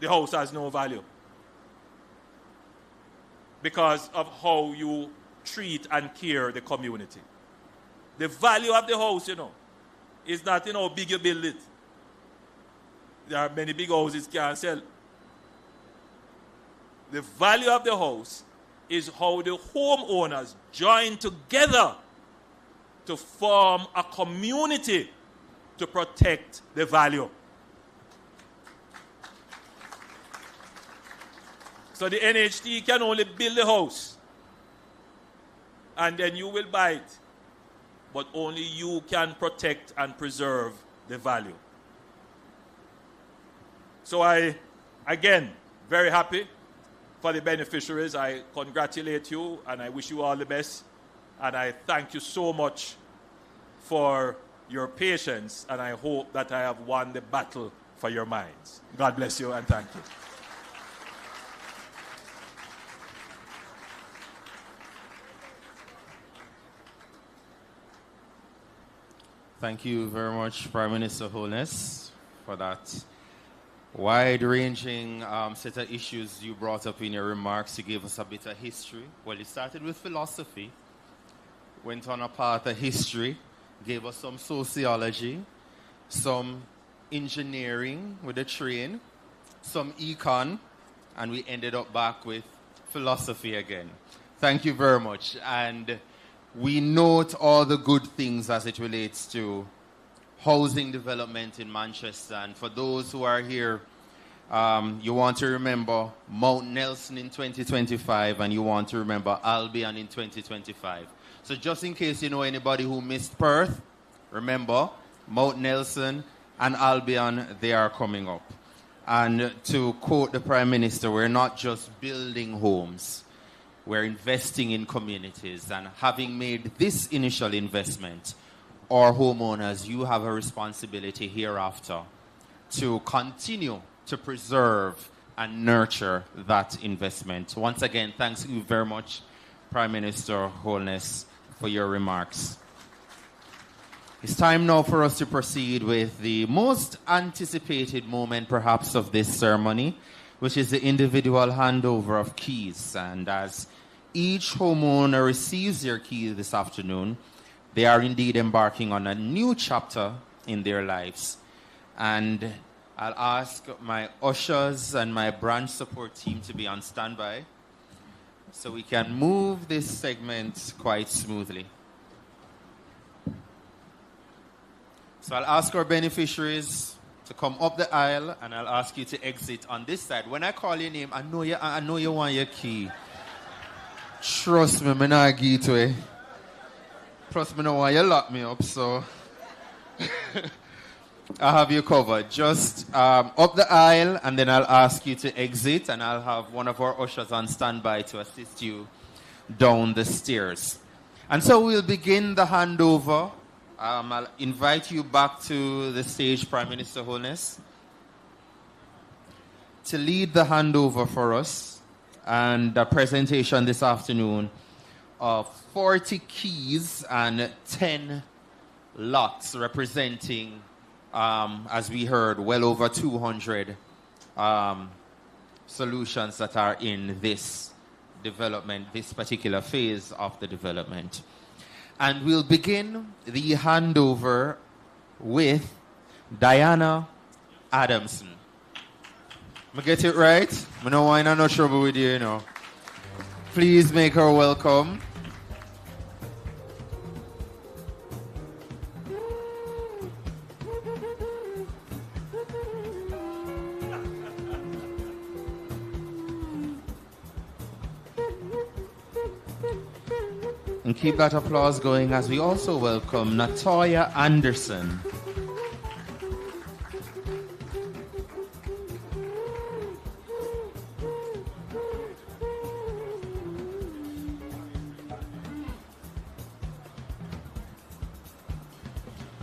Speaker 4: the house has no value because of how you treat and care the community. The value of the house, you know, is not, you know, how big you build it. There are many big houses can't sell. The value of the house is how the homeowners join together to form a community to protect the value. So the NHT can only build a house and then you will buy it. But only you can protect and preserve the value. So I, again, very happy for the beneficiaries. I congratulate you and I wish you all the best. And I thank you so much for your patience, and I hope that I have won the battle for your minds. God bless you and thank you.
Speaker 1: Thank you very much, Prime Minister Holness, for that wide-ranging set of issues you brought up in your remarks. You gave us a bit of history. Well, you started with philosophy, went on a path of history, gave us some sociology, some engineering with a train, some econ, and we ended up back with philosophy again. Thank you very much. And we note all the good things as it relates to housing development in Manchester. And for those who are here, you want to remember Mount Nelson in 2025, and you want to remember Albion in 2025. So just in case you know anybody who missed Perth, remember Mount Nelson and Albion, they are coming up. And to quote the Prime Minister, we're not just building homes, we're investing in communities. And having made this initial investment, our homeowners, you have a responsibility hereafter to continue to preserve and nurture that investment. Once again, thanks you very much, Prime Minister Holness, for your remarks. It's time now for us to proceed with the most anticipated moment, perhaps, of this ceremony, which is the individual handover of keys. And as each homeowner receives their keys this afternoon, they are indeed embarking on a new chapter in their lives. And I'll ask my ushers and my branch support team to be on standby so we can move this segment quite smoothly. So I'll ask our beneficiaries to come up the aisle, and I'll ask you to exit on this side. When I call your name, I know you want your key. Trust me, I'm not give to it. Plus, I know why you lock me up, so I'll have you covered. Just up the aisle, and then I'll ask you to exit, and I'll have one of our ushers on standby to assist you down the stairs. And so we'll begin the handover. I'll invite you back to the stage, Prime Minister Holness, to lead the handover for us and the presentation this afternoon of 40 keys and 10 lots representing, as we heard, well over 200 solutions that are in this development, this particular phase of the development. And we'll begin the handover with Diana Adamson. I get it right? I know I'm not trouble with you, you know. Please make her welcome. And keep that applause going as we also welcome Natoya Anderson.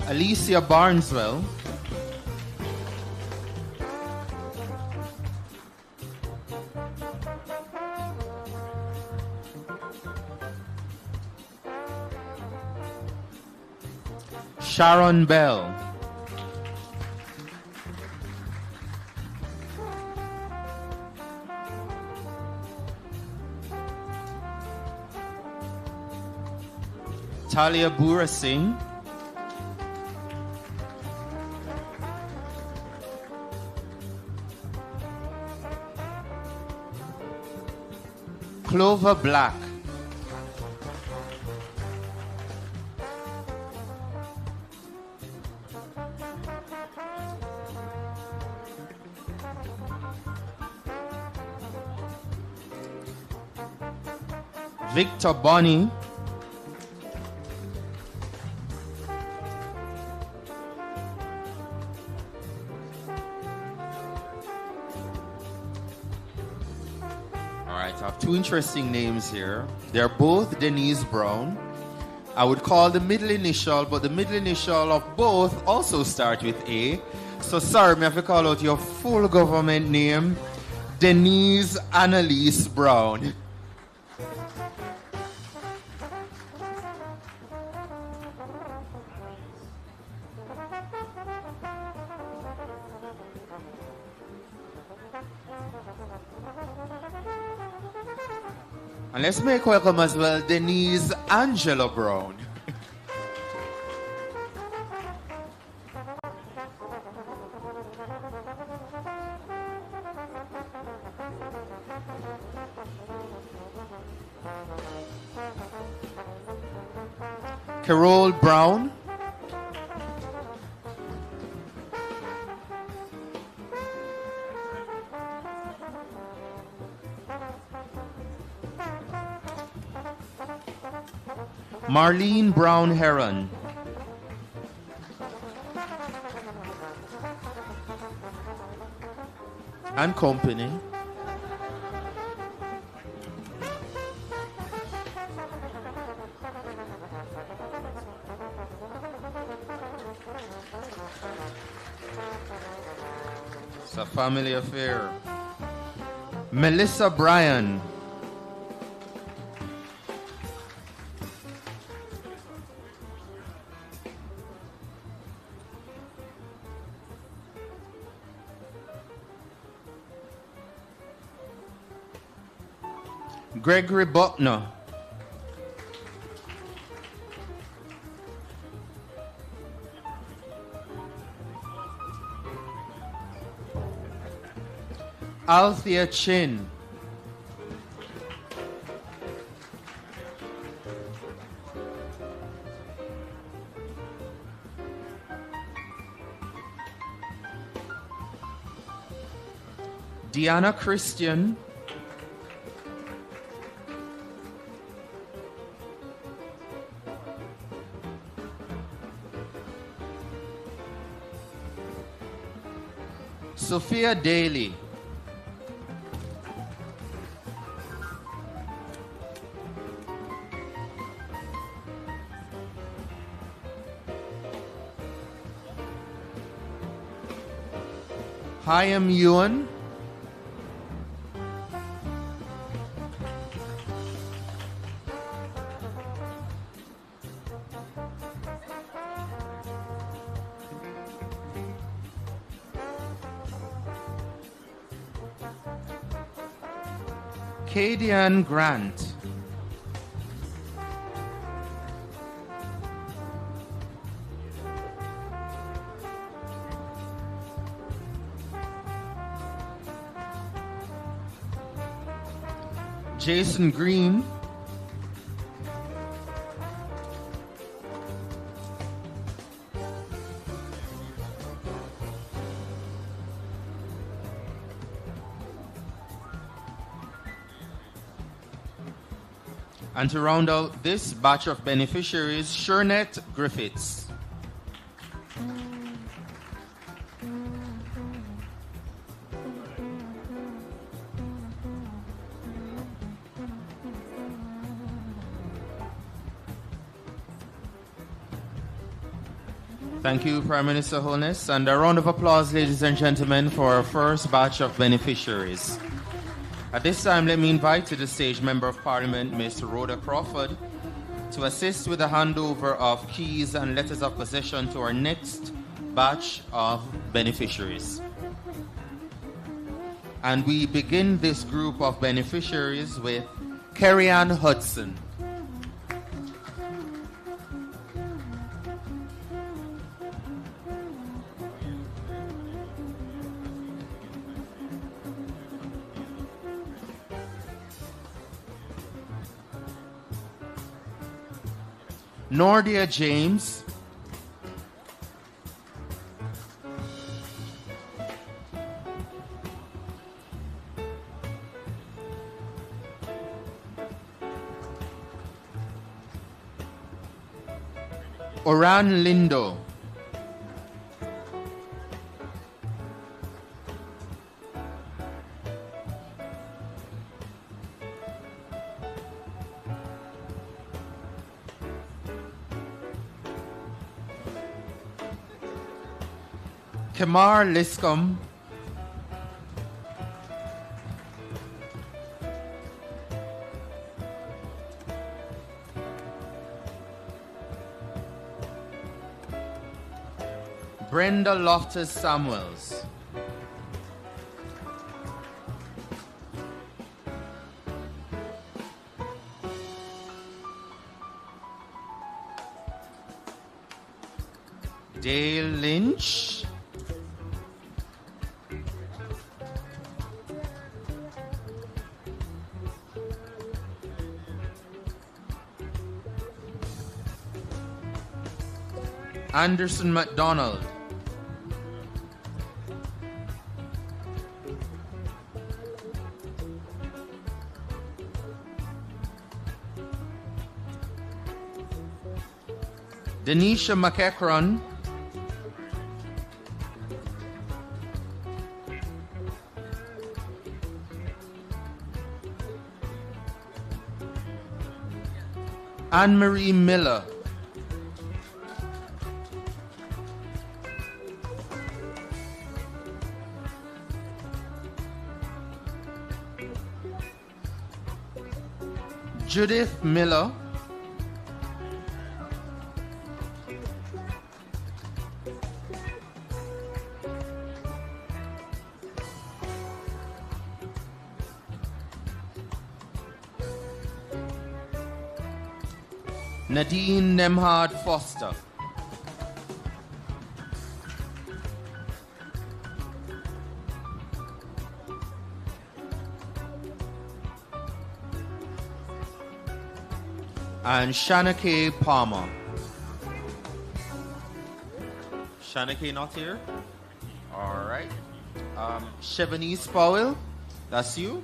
Speaker 1: Alicia Barneswell. Sharon Bell. Talia Bura Singh. Clover Black. Victor Bonnie. All right, I have two interesting names here. They're both Denise Brown. I would call the middle initial, but the middle initial of both also start with A. So sorry, I have to call out your full government name, Denise Annalise Brown. And let's make welcome as well Denise Angela Brown. Carol Brown. Marlene Brown Heron. And company. It's a family affair. Melissa Bryan. Gregory Buckner. Althea Chin. Deanna Christian. Sophia Daly. Hyam Yuan. Cadian Grant. Jason Green. And to round out this batch of beneficiaries, Shernette Griffiths. Thank you, Prime Minister Holness, and a round of applause, ladies and gentlemen, for our first batch of beneficiaries. At this time, let me invite to the stage Member of Parliament, Ms. Rhoda Crawford, to assist with the handover of keys and letters of possession to our next batch of beneficiaries. And we begin this group of beneficiaries with Kerry-Ann Hudson. Nordia James. Oran Lindo. Kamar Liscombe. Brenda Loftus Samuels. Dale Lynch. Anderson McDonald. Denisha McEachron. Anne-Marie Miller. Judith Miller. Nadine Nemhard Foster. And Shanake Palmer. Shanake not here? All right. Chevanice Powell, that's you.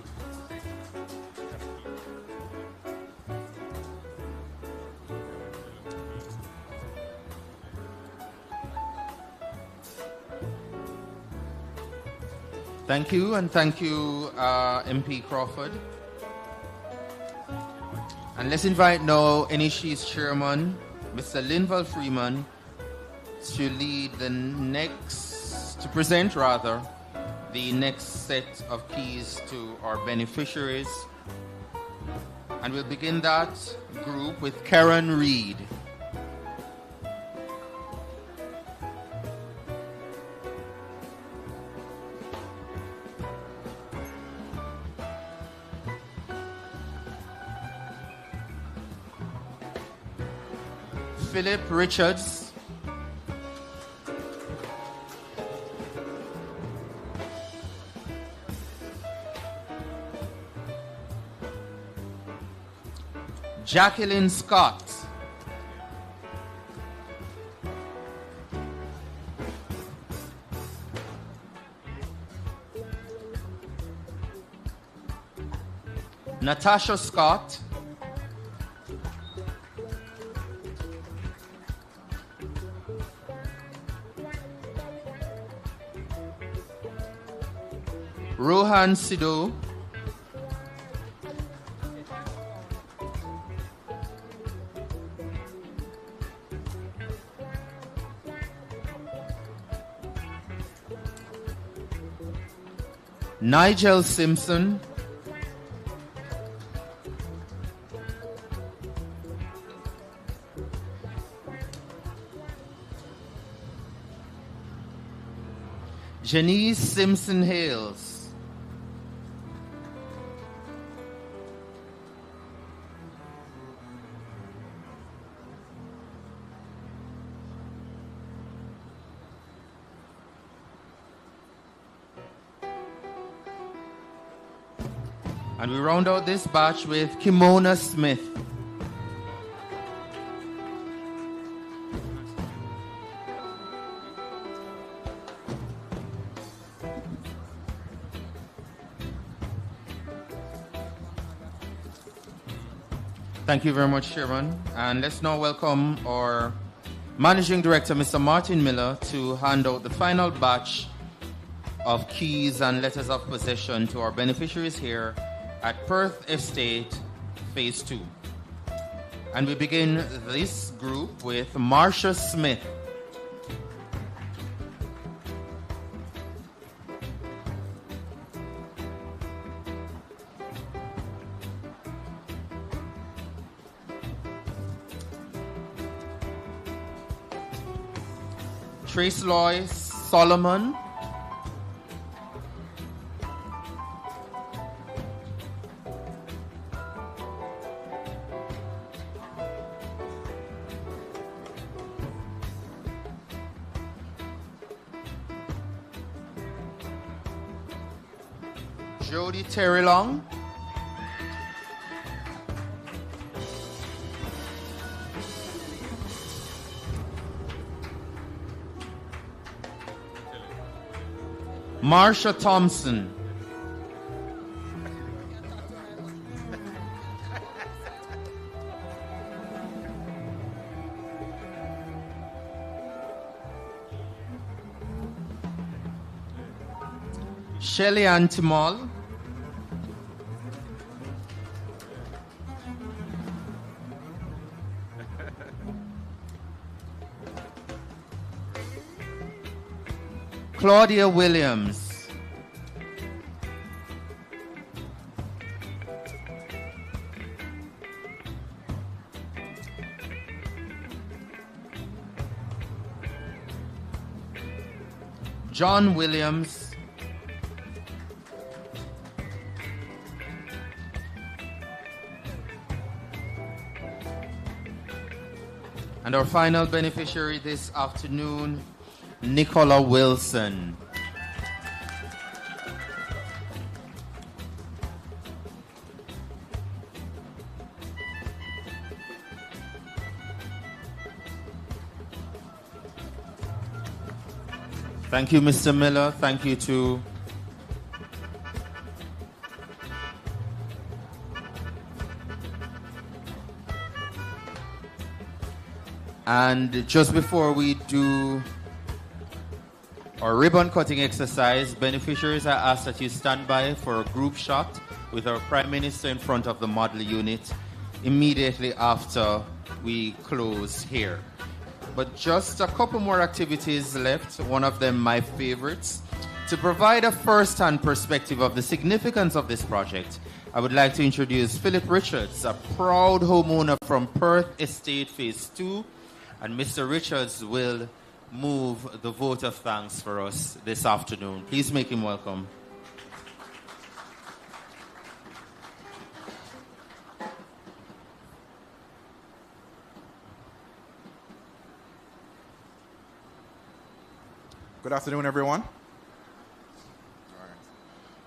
Speaker 1: Thank you, and thank you, MP Crawford. And let's invite now NHT's chairman, Mr. Linval Freeman, to lead to present the next set of keys to our beneficiaries. And we'll begin that group with Karen Reed. Philip Richards. Jacqueline Scott. Natasha Scott. Rohan Sidhu. Nigel Simpson. Janice Simpson Hales. And we round out this batch with Kimona Smith. Thank you very much, Chairman. And let's now welcome our Managing Director, Mr. Martin Miller, to hand out the final batch of keys and letters of possession to our beneficiaries here at Perth Estate, Phase 2. And we begin this group with Marsha Smith. Trace Loy Solomon. Jody Terry Long. Marsha Thompson. Shelley Ann Timol. Claudia Williams. John Williams. And our final beneficiary this afternoon, Nicola Wilson. Thank you, Mr. Miller. Thank you to And just before we do our ribbon cutting exercise, beneficiaries are asked that you stand by for a group shot with our Prime Minister in front of the model unit immediately after we close here. But just a couple more activities left, one of them my favorites. To provide a first-hand perspective of the significance of this project, I would like to introduce Philip Richards, a proud homeowner from Perth Estate Phase 2, and Mr. Richards will move the vote of thanks for us this afternoon. Please make him welcome.
Speaker 5: Good afternoon, everyone.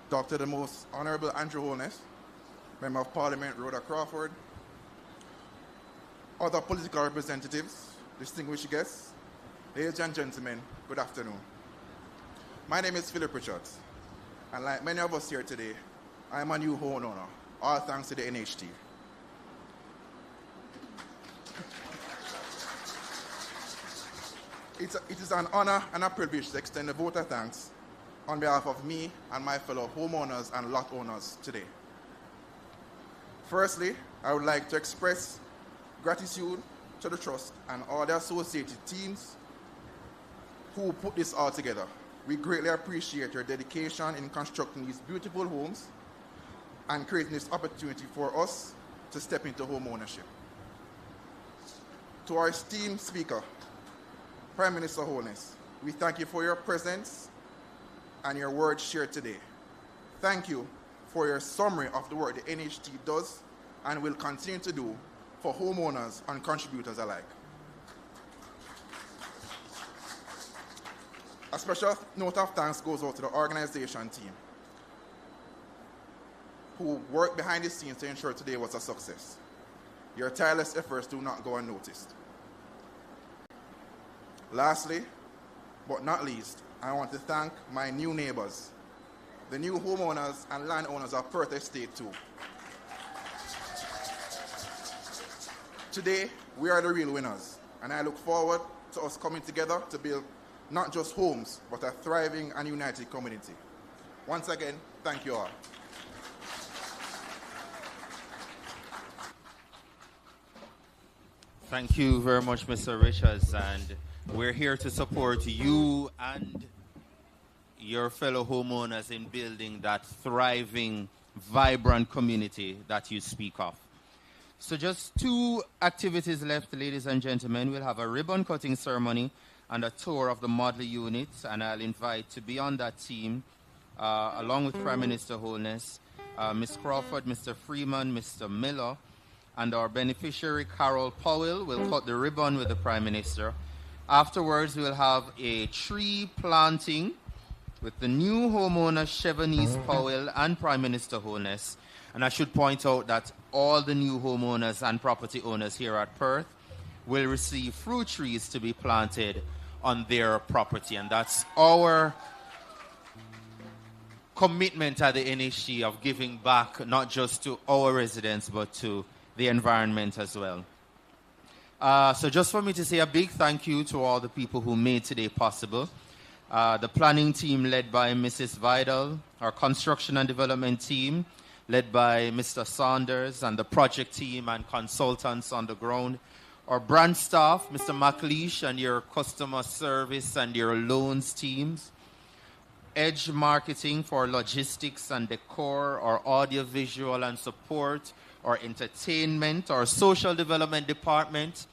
Speaker 5: Dr. the Most Honorable Andrew Holness, Member of Parliament Rhoda Crawford, other political representatives, distinguished guests, ladies and gentlemen, good afternoon. My name is Philip Richards, and like many of us here today, I am a new homeowner, all thanks to the NHT. It is an honor and a privilege to extend a vote of thanks on behalf of me and my fellow homeowners and lot owners today. Firstly, I would like to express gratitude to the Trust and all the associated teams who put this all together. We greatly appreciate your dedication in constructing these beautiful homes and creating this opportunity for us to step into home ownership. To our esteemed speaker, Prime Minister Holness, we thank you for your presence and your words shared today. Thank you for your summary of the work the NHT does and will continue to do for homeowners and contributors alike. A special note of thanks goes out to the organization team who worked behind the scenes to ensure today was a success. Your tireless efforts do not go unnoticed. Lastly, but not least, I want to thank my new neighbors, the new homeowners and landowners of Perth Estate 2. Today, we are the real winners, and I look forward to us coming together to build not just homes, but a thriving and united community. Once again, thank you all.
Speaker 1: Thank you very much, Mr. Richards, and we're here to support you and your fellow homeowners in building that thriving, vibrant community that you speak of. So just 2 activities left, ladies and gentlemen. We'll have a ribbon cutting ceremony and a tour of the model unit, and I'll invite to be on that team, along with Prime Minister Holness, Ms. Crawford, Mr. Freeman, Mr. Miller, and our beneficiary, Carol Powell, will cut the ribbon with the Prime Minister. Afterwards, we'll have a tree planting with the new homeowner Chevenise Powell and Prime Minister Holness. And I should point out that all the new homeowners and property owners here at Perth will receive fruit trees to be planted on their property. And that's our commitment at the NHT of giving back not just to our residents but to the environment as well. So just for me to say a big thank you to all the people who made today possible. The planning team led by Mrs. Vidal, our construction and development team led by Mr. Saunders, and the project team and consultants on the ground. Our brand staff, Mr. McLeish, and your customer service and your loans teams. Edge marketing for logistics and decor, our audio visual and support, our entertainment, our social development department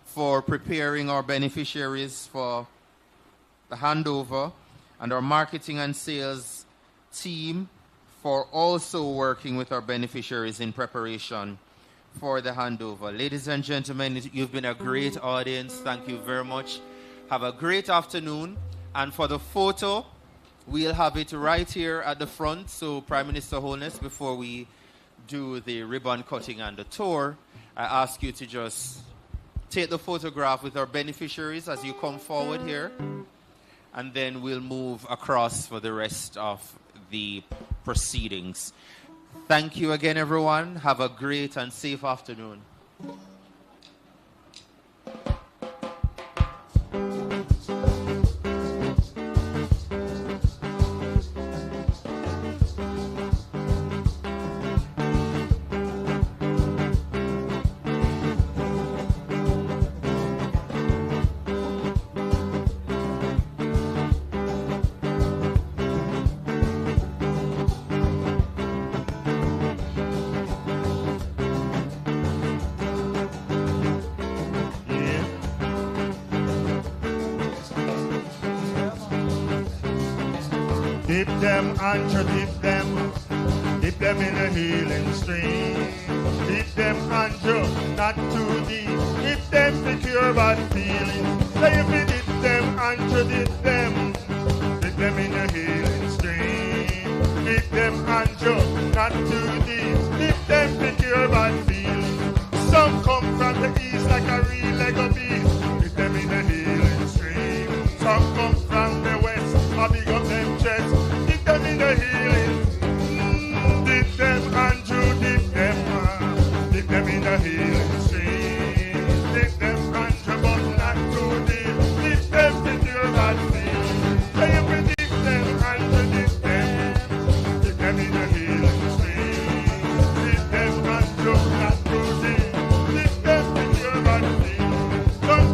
Speaker 1: for preparing our beneficiaries for the handover, and our marketing and sales team for also working with our beneficiaries in preparation for the handover. Ladies and gentlemen, you've been a great audience. Thank you very much. Have a great afternoon. And for the photo, we'll have it right here at the front. So Prime Minister Holness, before we do the ribbon cutting and the tour, I ask you to just take the photograph with our beneficiaries as you come forward here. And then we'll move across for the rest of the proceedings. Thank you again, everyone. Have a great and safe afternoon.
Speaker 6: Dip them, Andrew, dip them in a healing stream. Dip them, Andrew, not too deep. Dip them to cure bad feelings. Say if you dip them, Andrew, dip them in a healing stream. Dip them, Andrew, not too deep. Dip them to cure bad feelings. Some come from the east like a real Lego beast. Dip them in a healing stream. Some come from the west, I big up them chest. Dip them in the healing. Dip them, Andrew, dip them in the healing stream. Dip them, Andrew, but not too deep. Dip them to cure bad feelings. Say if we dip them, Andrew, dip them in the healing stream. Dip them, Andrew, not too deep. Dip them to cure bad feelings. Some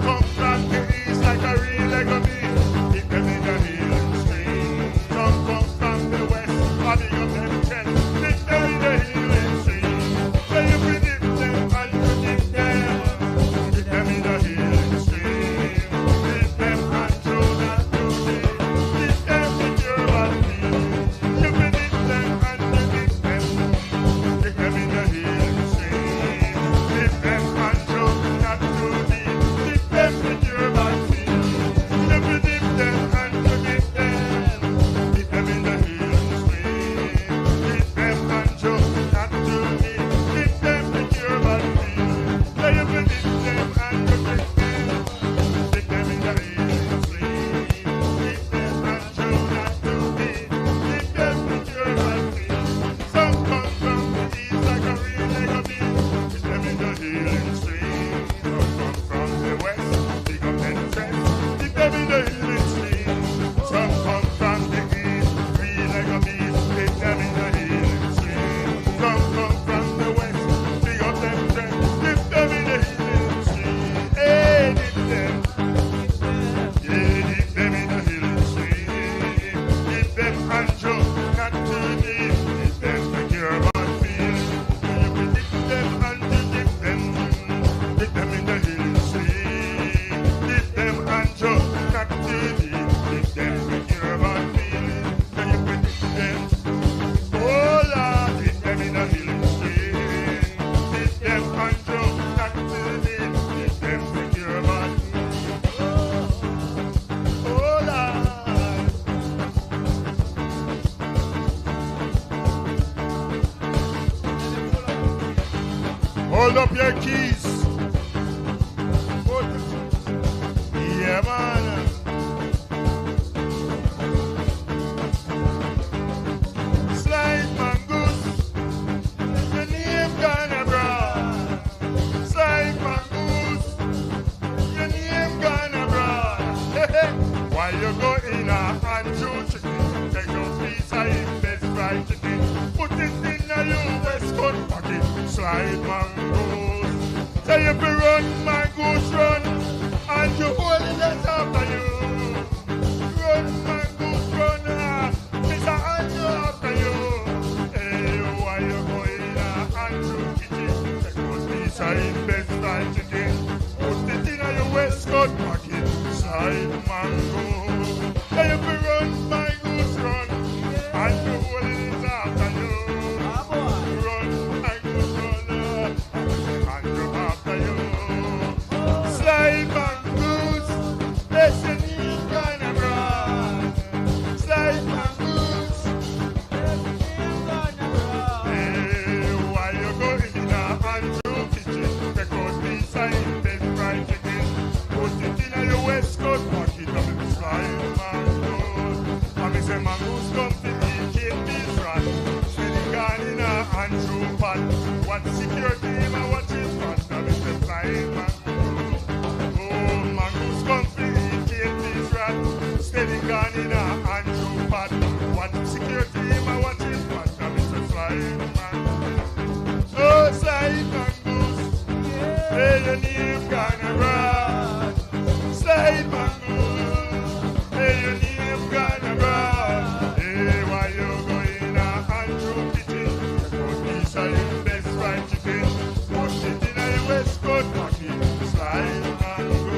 Speaker 6: your keys. Yeah, man. Slide mangoes, your name gonna broad. Slide mangoes, your name gonna broad. Why you go in a Andrew chicken? Take your piece of him best fried chicken. Put it in your West Coast pocket. Slide mangoes. Say if you run, mangoes run. And you hold it after you. Run, mangoes run. Mr. Andrew after you. Hey, why you going Andrew kitchen? Take one piece of him best fried chicken. Put it in your West Coast pocket. Slide mango. Say if you run, mangoes run. And you hold it after you. Run, mangoes run. Andrew after you. Slide mangoes. Listen, he's gonna run. Slide mangoes. Hey, why you going in a Andrew kitchen? Take out piece of him best fried chicken. Put it in your West Coast pocket. Slide mangoes. And me say mangoes come to eat cake this rat. Steady gone in a Andrew pot. What security him and watch his front. And me say slide mangoes. Oh, mangoes come to eat cake this rat. Steady gone in a Andrew pot. What security him and watch his front. And me say slide mangoes. Oh, slide mangoes. Hey, your name gonna run. Slide mangoes. Hey, your name gonna run. Hey, why you going Andrew kitchen? Put piece of him best fried chicken. Put it in a West Coast pocket. Slide mangoes.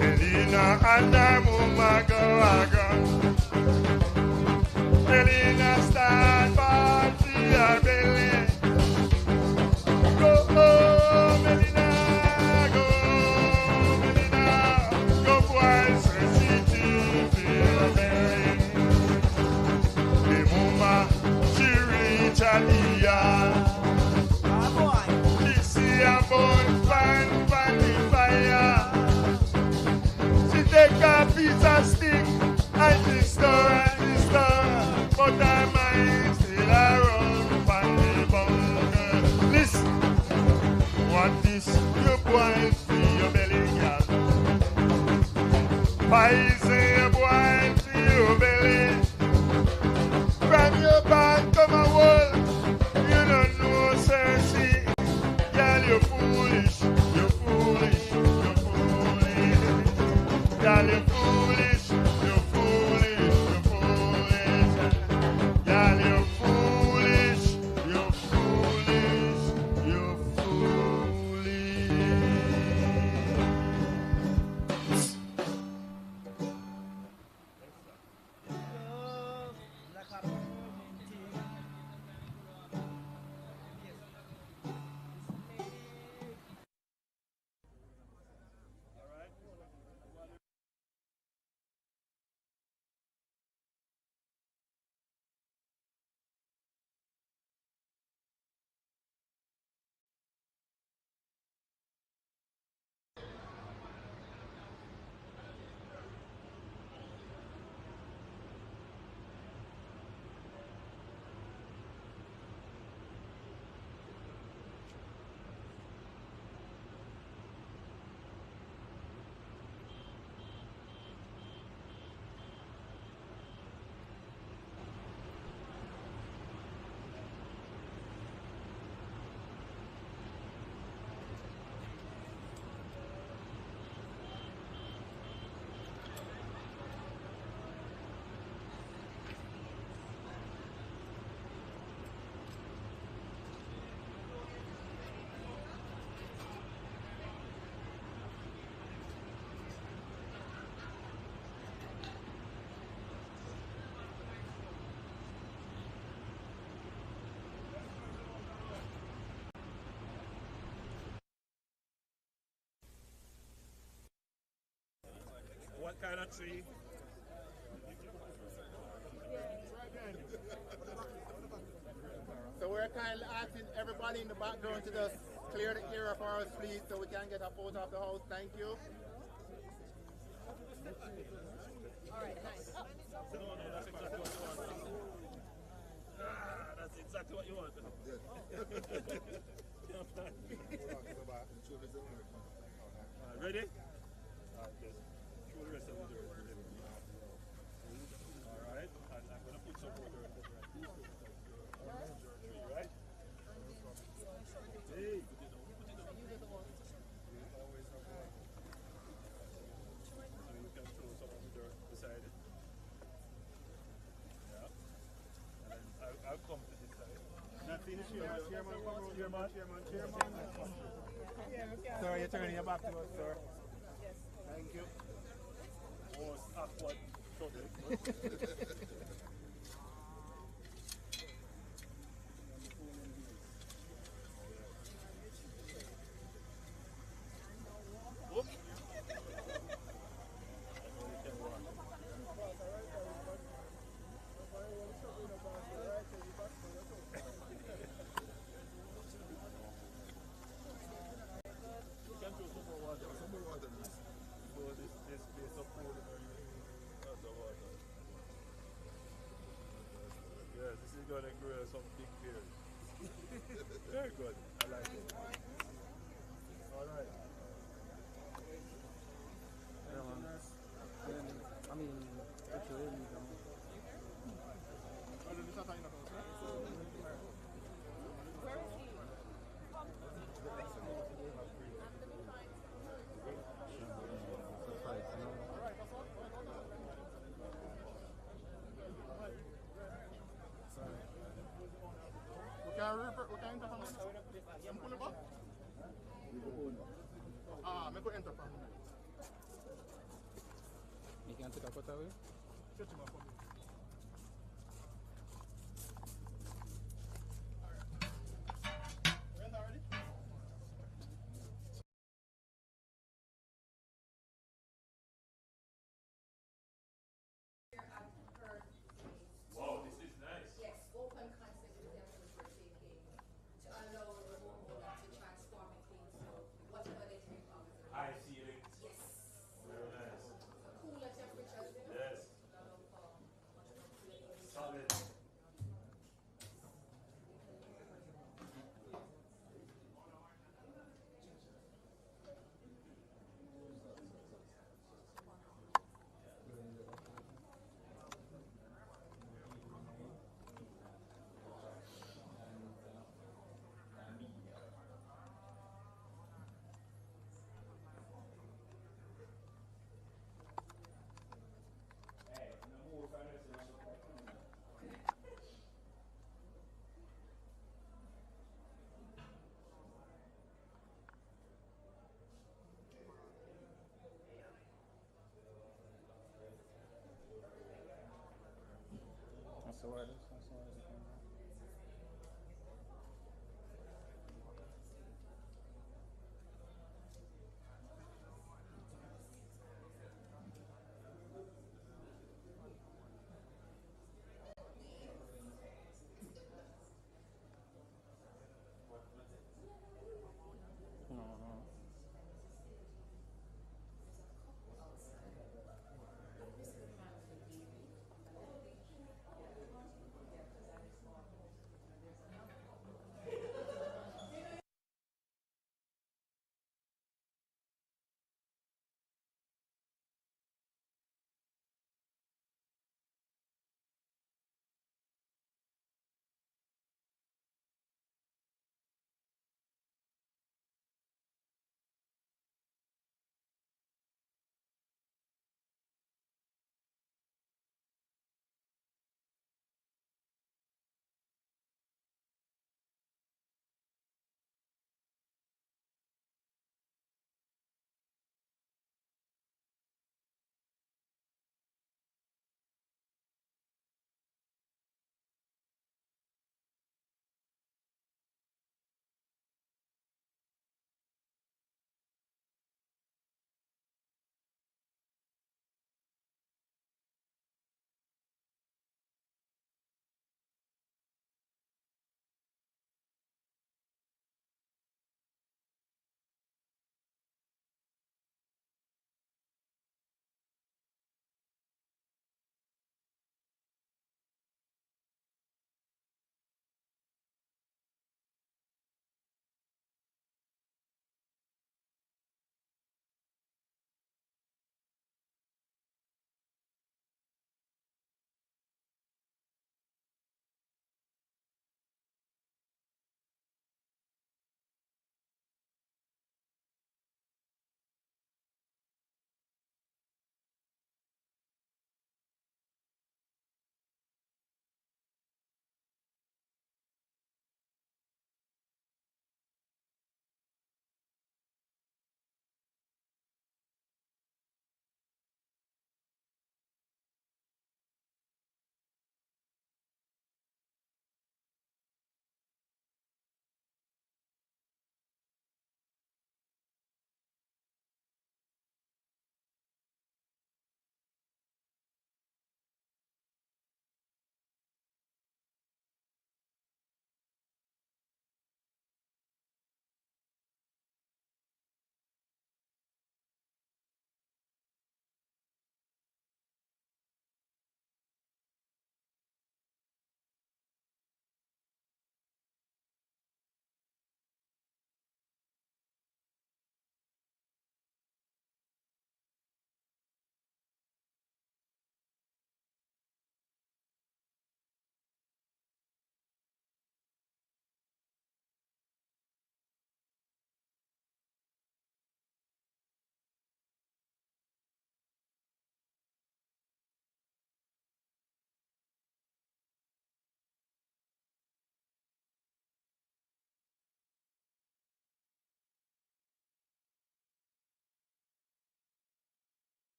Speaker 6: Elena and I'm Umaga. Elena stand party a belly. Go home, Elena, go home, Elena. Go boys, CCTV a belly. The mama, she reach Aliyah. She see a bone pan the fire. She take a piece of stick
Speaker 4: kind of tree.
Speaker 7: So we're kindly asking everybody in the background to just clear the area for us, please, so we can get a photo of the house. Thank you.
Speaker 8: All right, nice.
Speaker 4: No, that's exactly what you want. That's exactly what you want. Ready? Just throw the rest of the dirt. All right, and I'm going to put some water in the tree, right? Hey, put it down.
Speaker 8: You get the one.
Speaker 4: So you can throw some of the dirt beside it. Yeah. And then I'll come to this side.
Speaker 7: Not finish here, chairman.
Speaker 8: Yeah,
Speaker 7: Sir, you're turning your back to us, sir.
Speaker 8: yes.
Speaker 7: Thank you.
Speaker 4: Most awkward subject. This place of food and lots of water. Yes, this is going to grow some big beers. Very good. I like it. All right.
Speaker 7: I mean, actually,
Speaker 8: Where is he?
Speaker 7: we can enter from here. You pull it back? I could enter from here.
Speaker 9: You can take a photo away?
Speaker 7: Shut him up.